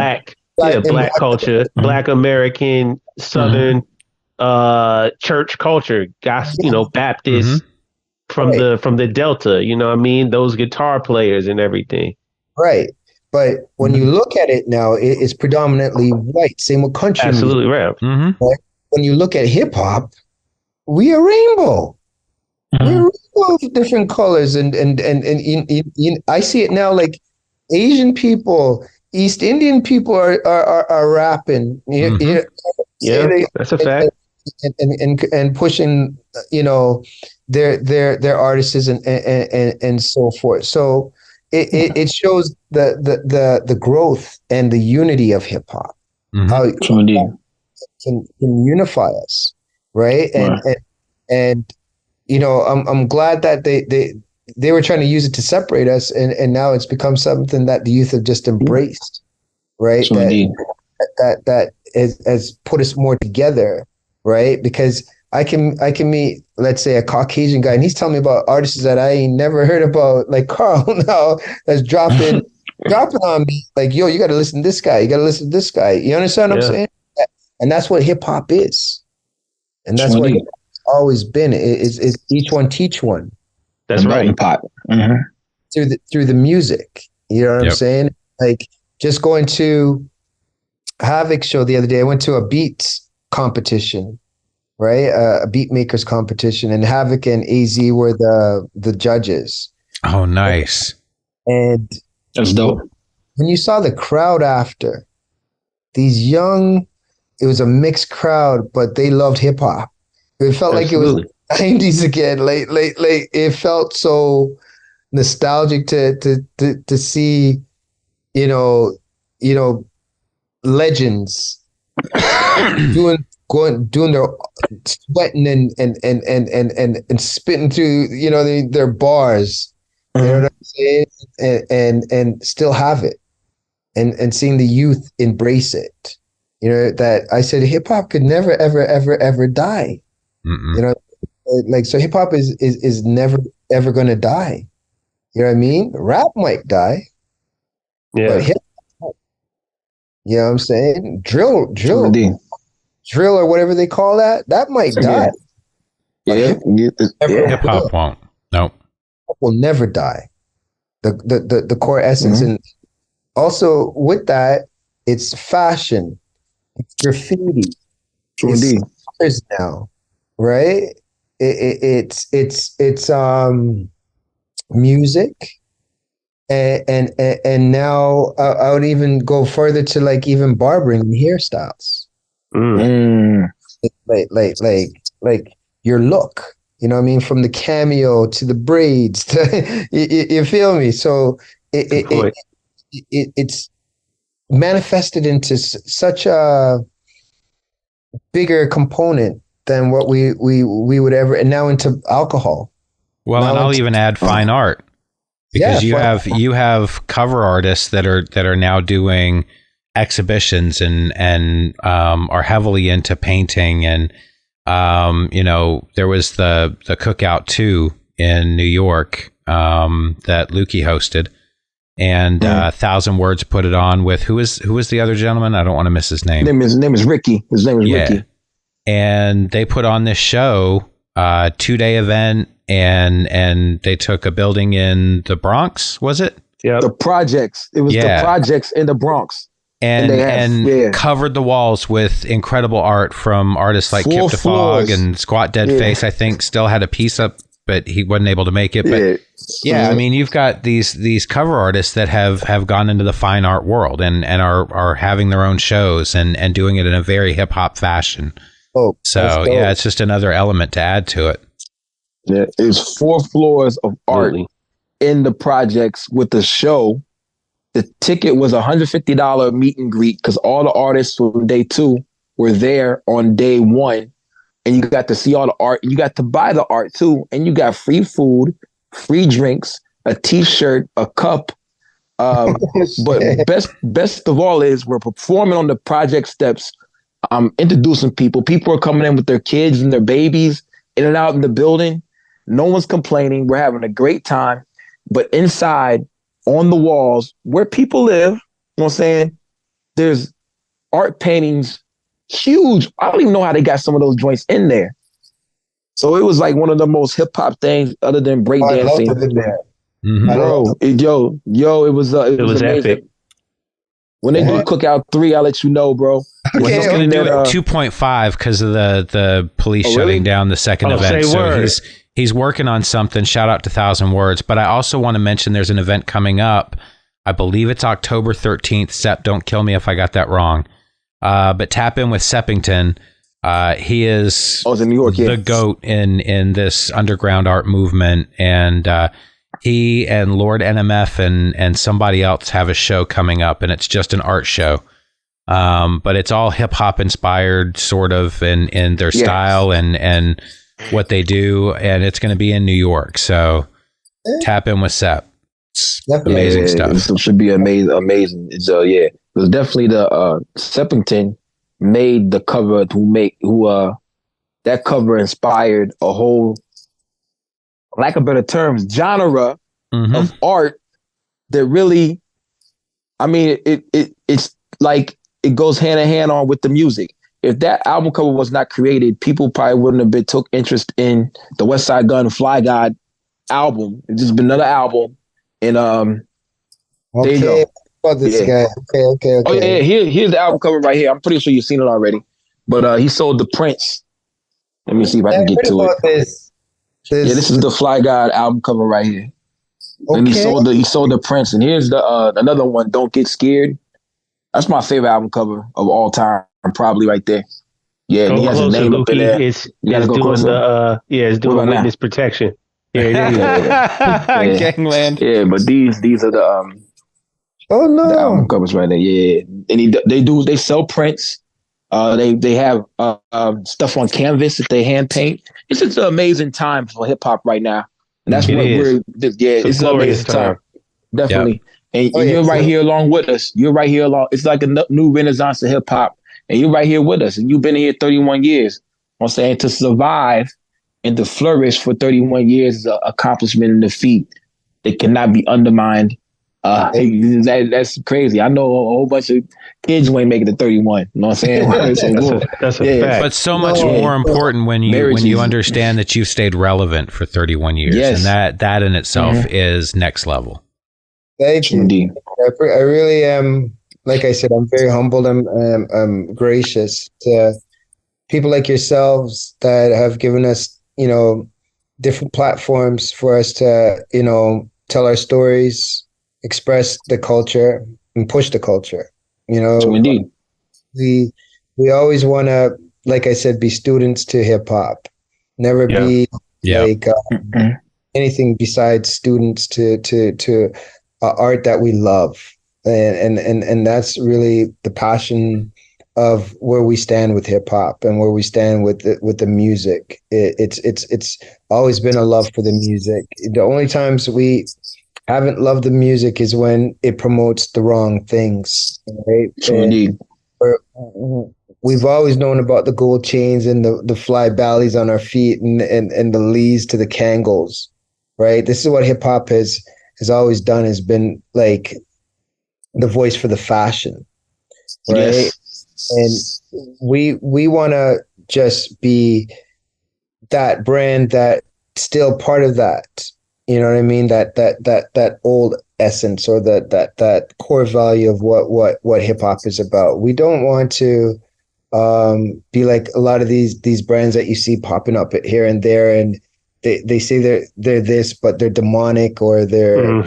Black culture, Black American, Southern church culture, Baptist from the Delta. You know what I mean? Those guitar players and everything. Right. But when you look at it now, it's predominantly white. Same with country. Absolutely right. Right? When you look at hip hop, we are rainbow. We're a rainbow of different colors, and I see it now. Like Asian people, East Indian people are rapping. That's a fact. And pushing, their artists and so forth. So it shows the growth and the unity of hip hop. how True indeed. can unify us, right? And you know, I'm glad that they were trying to use it to separate us, and now it's become something that the youth have just embraced, right? True indeed. That has put us more together, right? Because I can meet, let's say, a Caucasian guy, and he's telling me about artists that I ain't never heard about, like Carl now, that's dropping on me, like, yo, you got to listen to this guy, you got to listen to this guy. You understand what I'm saying? And that's what hip hop is, and that's what it's always been. It's each one teach one. That's right. Pot. Through the music, you know what I'm saying? Like, just going to Havoc show the other day, I went to a beats competition, right? A beat makers competition, and Havoc and AZ were the judges. Oh, nice. And that's dope. When you saw the crowd after, these young, it was a mixed crowd, but they loved hip hop. It felt like it was 90s again. Like it felt so nostalgic to see, you know, legends doing their sweating and spitting through, you know, their bars. You know what I'm saying? And still have it, and seeing the youth embrace it. You know, that I said hip hop could never ever die. You know, like, so hip hop is never ever gonna die. You know what I mean? Rap might die, but hip hop, you know what I'm saying? Drill or whatever they call that might die. Hip hop won't. Nope. Will never die. The core essence, and also with that, it's fashion, it's graffiti, it's now, right? It's music, and now I would even go further to, like, even barbering and hairstyles, like your look. You know what I mean? From the cameo to the braids, to, you feel me? So it's manifested into such a bigger component than what we would ever, and now into alcohol. Well, now, and I'll even add fine art, because you have cover artists that are now doing exhibitions and are heavily into painting. And you know, there was the Cookout 2 in New York that Lukey hosted, and 1,000 Words put it on with who was the other gentleman? I don't want to miss his name. His name is Ricky. Ricky. And they put on this show, 2-day event, and they took a building in the Bronx, was it? Yeah. The projects. It was the projects in the Bronx. And covered the walls with incredible art from artists like Kip the Fog, and Squat Dead Face, I think, still had a piece up, but he wasn't able to make it. But I mean, you've got these cover artists that have gone into the fine art world and are having their own shows and doing it in a very hip hop fashion. Oh, so it's just another element to add to it. Yeah, it's 4 floors of art in the projects with the show. The ticket was $150 meet and greet, because all the artists from day 2 were there on day 1, and you got to see all the art. You got to buy the art too, and you got free food, free drinks, a T-shirt, a cup. But best of all is we're performing on the project steps. I'm introducing people. People are coming in with their kids and their babies in and out in the building. No one's complaining. We're having a great time. But inside, on the walls where people live, you know what I'm saying, there's art paintings, huge. I don't even know how they got some of those joints in there. So it was like one of the most hip hop things other than breakdancing. It was amazing. Epic. When they do Cookout 3, I'll let you know, bro. He's going to do it 2.5 because of the police shutting down the second event. So he's working on something. Shout out to 1,000 Words. But I also want to mention there's an event coming up. I believe it's October 13th. Sepp, don't kill me if I got that wrong. But tap in with Seppington. He is in New York, the GOAT in this underground art movement. And he and Lord NMF and somebody else have a show coming up, and it's just an art show. But it's all hip hop inspired, sort of, in their style and what they do. And it's going to be in New York. So tap in with Sep. It's amazing stuff. It should be amazing. It's it was definitely the Seppington made the cover that cover inspired a whole, lack of better terms, genre of art that really, I mean, it's like it goes hand in hand on with the music. If that album cover was not created, people probably wouldn't have took interest in the West Side Gun Fly God album. It's just been another album. And there you go. About this guy. Okay. Oh yeah, here's the album cover right here. I'm pretty sure you've seen it already. But he sold the Prince. Let me see if I can get to it. This. This is the Fly God album cover right here. Okay. And he sold the Prince. And here's the another one, Don't Get Scared. That's my favorite album cover of all time, probably right there. Yeah, and he has a name up in there. It's doing witness protection. Yeah. Gangland. Yeah, but these are the the album covers right there. Yeah, and they sell prints. They have stuff on canvas that they hand paint. It's just an amazing time for hip hop right now, and that's what it's an amazing time. Definitely. Yep. And you're right here along with us. You're right here along. It's like a new renaissance of hip hop, and you're right here with us. And you've been here 31 years. I'm saying, to survive and to flourish for 31 years is an accomplishment and a feat that cannot be undermined. That's crazy. I know a whole bunch of kids who ain't making it 31. You know what I'm saying? That's a fact. But so much more important when you understand that you've stayed relevant for 31 years. Yes. And that in itself is next level. Thank you. Indeed. I really am. Like I said, I'm very humbled. I'm gracious to people like yourselves that have given us, different platforms for us to, tell our stories, express the culture, and push the culture. Indeed. We always want to, like I said, be students to hip hop. Never be like anything besides students to art that we love, and that's really the passion of where we stand with hip hop and where we stand with the music. It's always been a love for the music. The only times we haven't loved the music is when it promotes the wrong things. Right? Indeed. We've always known about the gold chains and the fly ballies on our feet and the lees to the Kangles. Right? This is what hip hop has always done, has been like the voice for the fashion. Right? Yes. And we want to just be that brand that still part of that. You know what I mean? That old essence, or that core value of what hip hop is about. We don't want to be like a lot of these brands that you see popping up here and there, and they say they're this, but they're demonic, or they're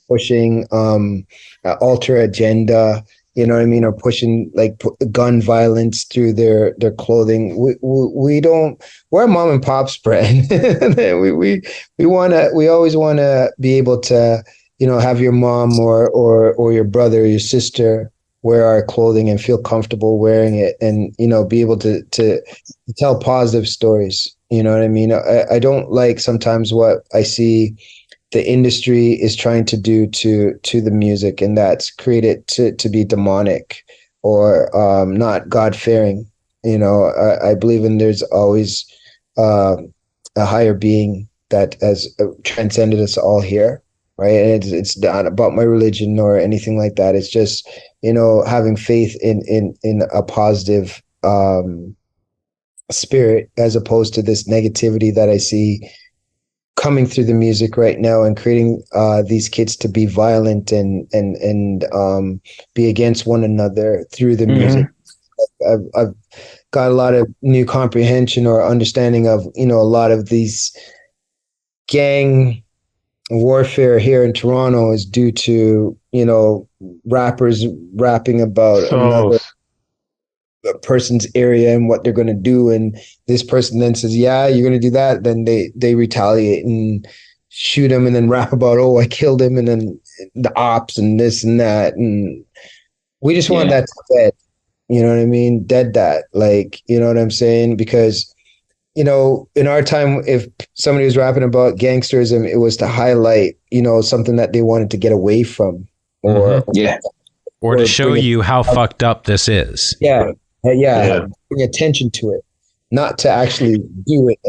pushing alter agenda. You know what I mean? Or pushing like gun violence through their clothing. We don't. We're a mom and pop's brand. we always want to be able to, have your mom or your brother or your sister wear our clothing and feel comfortable wearing it, and be able to tell positive stories. You know what I mean? I don't like sometimes what I see the industry is trying to do to the music, and that's create it to be demonic or not God-fearing. I believe there's always a higher being that has transcended us all here, right? And it's not about my religion or anything like that. It's just, having faith in a positive spirit, as opposed to this negativity that I see coming through the music right now, and creating these kids to be violent and be against one another through the music. I've got a lot of new comprehension or understanding of, a lot of these gang warfare here in Toronto is due to, rappers rapping about another person's area and what they're going to do, and this person then says, yeah, you're going to do that, then they retaliate and shoot him, and then rap about, oh, I killed him, and then the ops and this and that, and We just want that to dead. You know what I mean? Dead that. Like, you know what I'm saying? Because, you know, in our time, if somebody was rapping about gangsterism, it was to highlight, you know, something that they wanted to get away from, or or to show you how fucked up this is. Yeah. Bring attention to it, not to actually do it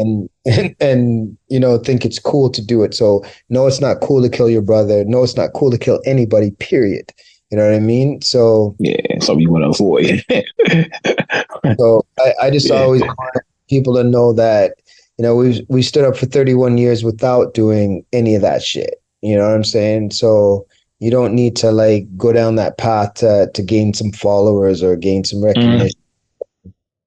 and you know, think it's cool to do it. So no, it's not cool to kill your brother. No, it's not cool to kill anybody, period. You know what I mean? So so you want to avoid. So I just always want people to know that, you know, we stood up for 31 years without doing any of that shit. You know what I'm saying? So you don't need to like go down that path to gain some followers or gain some recognition.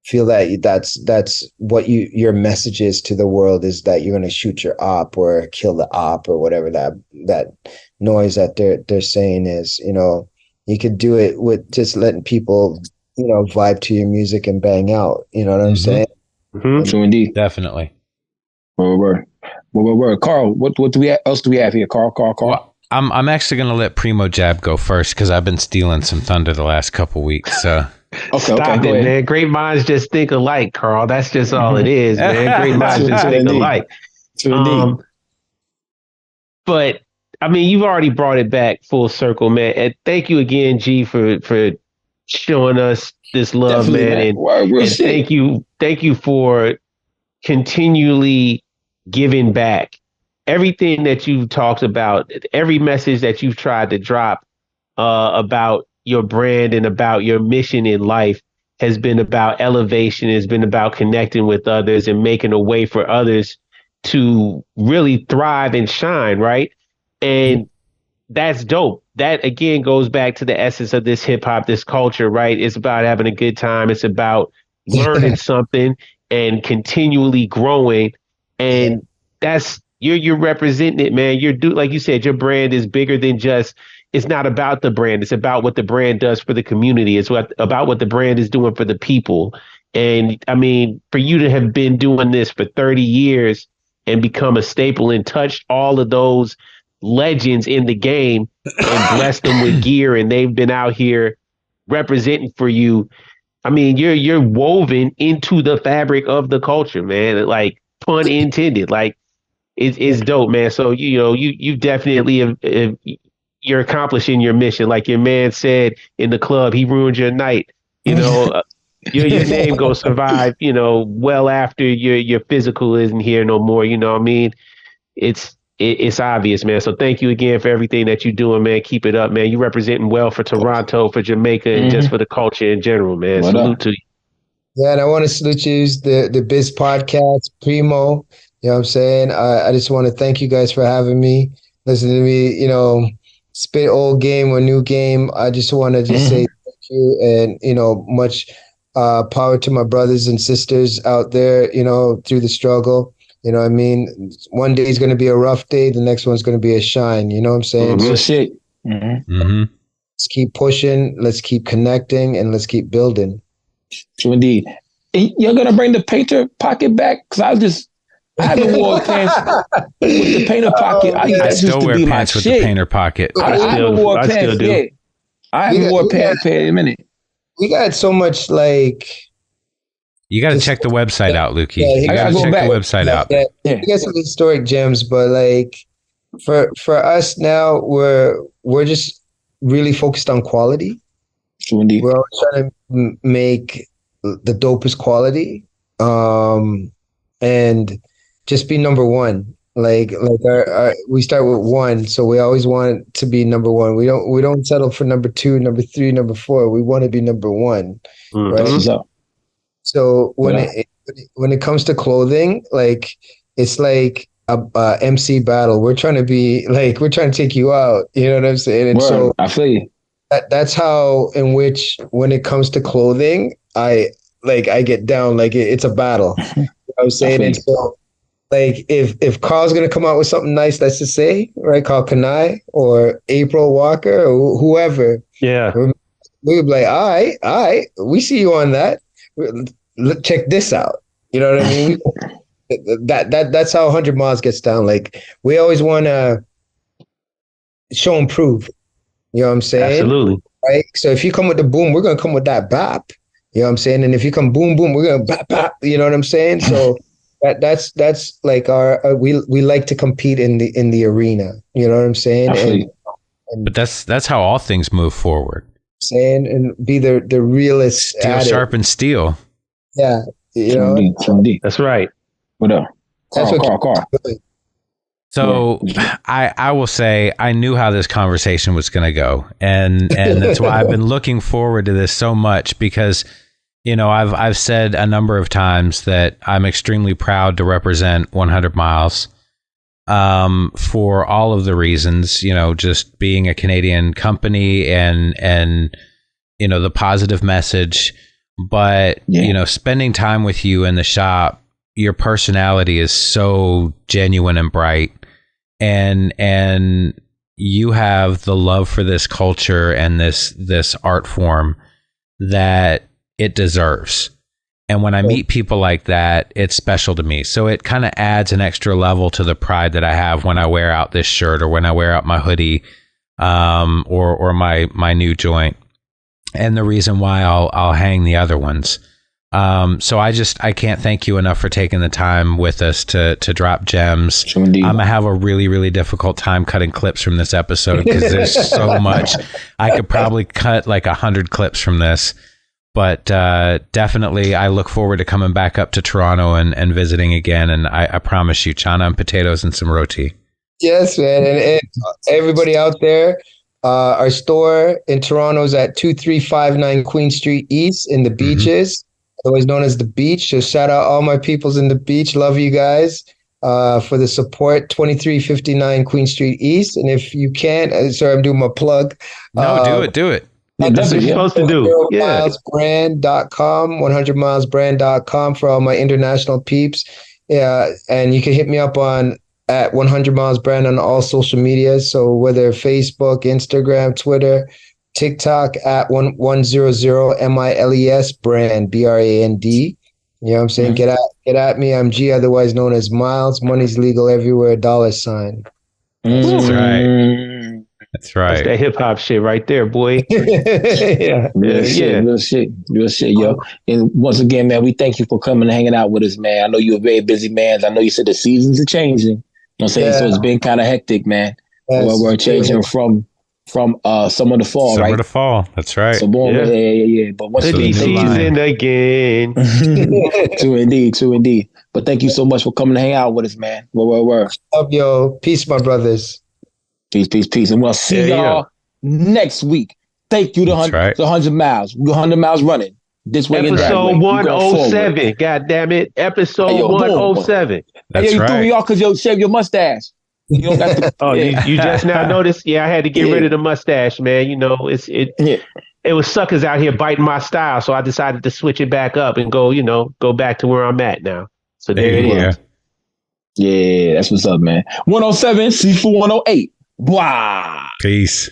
Feel that that's what your message is to the world, is that you're going to shoot your op or kill the op or whatever that noise that they're saying is. You know, you could do it with just letting people, you know, vibe to your music and bang out. You know what I'm saying? True indeed. Definitely. Word. Carl, what do we else do we have here? Carl. Well, I'm actually going to let Primo Jab go first because I've been stealing some thunder the last couple weeks. So. Stop it, man. Great minds just think alike, Carl. That's just all it is, man. Great minds just think alike. But I mean, you've already brought it back full circle, man. And thank you again, G, for showing us this love, man. And thank you for continually giving back. Everything that you've talked about, every message that you've tried to drop about your brand and about your mission in life has been about elevation, has been about connecting with others and making a way for others to really thrive and shine, right? And that's dope. That again goes back to the essence of this hip hop, this culture, right? It's about having a good time. It's about learning something and continually growing. And that's you're representing it, man. Like you said, your brand is bigger than just. It's not about the brand. It's about what the brand does for the community. It's about what the brand is doing for the people. And I mean, for you to have been doing this for 30 years and become a staple and touched all of those legends in the game and blessed them with gear, and they've been out here representing for you. I mean, you're woven into the fabric of the culture, man. Like, pun intended. Like, it's dope, man. So you definitely have you're accomplishing your mission. Like your man said in the club, he ruined your night. You know, your name gonna survive, you know, well after your physical isn't here no more. You know what I mean? It's obvious, man. So thank you again for everything that you're doing, man. Keep it up, man. You representing well for Toronto, for Jamaica, and just for the culture in general, man. Salute to you. Yeah, and I want to salute you, the Biz Podcast, Primo. You know what I'm saying? I just want to thank you guys for having me. Listen to me, you know, spit old game or new game. I just want to just say thank you, and, you know, much power to my brothers and sisters out there, you know, through the struggle. You know what I mean? One day is going to be a rough day. The next one's going to be a shine. You know what I'm saying? Real shit. Let's keep pushing. Let's keep connecting, and let's keep building. True indeed. And you're going to bring the painter pocket back? Because I haven't worn pants with the painter pocket. I still wear pants with the painter pocket. I haven't worn pants. Yeah, I haven't worn pants in a minute. We got so much like. You got to check the website out, Lukey. Yeah, you got to check the website out. Yeah. You got some historic gems, but like for us now, we're just really focused on quality. True indeed. We're always trying to make the dopest quality, and just be number one. Like our we start with one, so we always want to be number one. We don't settle for number 2, number 3, number 4. We want to be number one, right? So when it comes to clothing, like it's like a MC battle. We're trying to take you out. You know what I'm saying? And so I feel you. That's how in which when it comes to clothing, I get down. Like it's a battle. You know what I'm saying? And so like if Carl's gonna come out with something nice, that's to say, right? Carl Kanai or April Walker or whoever. Yeah. We'd be like, all right, we see you on that. Check this out. You know what I mean? That's how 100 Miles gets down. Like we always want to show and prove. You know what I'm saying? Absolutely. right? So if you come with the boom, we're gonna come with that bap. You know what I'm saying? And if you come boom boom, we're gonna bap bap. You know what I'm saying? So that's like we like to compete in the arena. You know what I'm saying? And But that's how all things move forward. and be the realest. Steel sharpens steel. Yeah, you know. That's right. What up? That's Carl. So I will say I knew how this conversation was going to go, and that's why I've been looking forward to this so much, because I've said a number of times that I'm extremely proud to represent 100 Miles for all of the reasons, just being a Canadian company and the positive message, but spending time with you in the shop, your personality is so genuine and bright, and you have the love for this culture and this art form that it deserves. And when I meet people like that, it's special to me. So it kind of adds an extra level to the pride that I have when I wear out this shirt, or when I wear out my hoodie, or my new joint, and the reason why I'll hang the other ones. So I can't thank you enough for taking the time with us to drop gems. Sure, indeed. I'm gonna have a really, really difficult time cutting clips from this episode, because there's so much. I could probably cut like 100 clips from this, but definitely I look forward to coming back up to Toronto and visiting again. And I promise you, chana and potatoes and some roti. Yes, man. And everybody out there, our store in Toronto is at 2359 Queen Street East in the Beaches. Otherwise known as the Beach. So shout out all my peoples in the Beach. Love you guys for the support. 2359 Queen Street East. And if you can, sorry, I'm doing my plug. No, do it. Yeah, that's what you're supposed to do. 100milesbrand.com, 100milesbrand.com for all my international peeps. Yeah, and you can hit me up at 100 Miles Brand on all social media. So whether Facebook, Instagram, Twitter, TikTok at 100miles brand, brand. You know what I'm saying? Get at me. I'm G, otherwise known as Miles. Money's legal everywhere. $sign. That's right. That's That's that hip hop shit right there, boy. Yeah. Real shit, yo. And once again, man, we thank you for coming and hanging out with us, man. I know you're a very busy man. I know you said the seasons are changing. You know what I'm saying? So it's been kind of hectic, man. Yes. We're changing from summer to fall, right? Summer to fall. That's right. So yeah. But once again, season again. True indeed. But thank you so much for coming to hang out with us, man. Word. Love, yo. Peace, my brothers. Peace. And we'll see y'all next week. Thank you to 100 Miles. We're 100 miles running. This way Episode 107. God damn it. Episode 107. That's you right. threw me off because you shave your mustache. You don't got to, you just now noticed? Yeah, I had to get rid of the mustache, man. It was suckers out here biting my style, so I decided to switch it back up and go back to where I'm at now. So there it is. Yeah, that's what's up, man. 107, C4 108. Blah. Peace.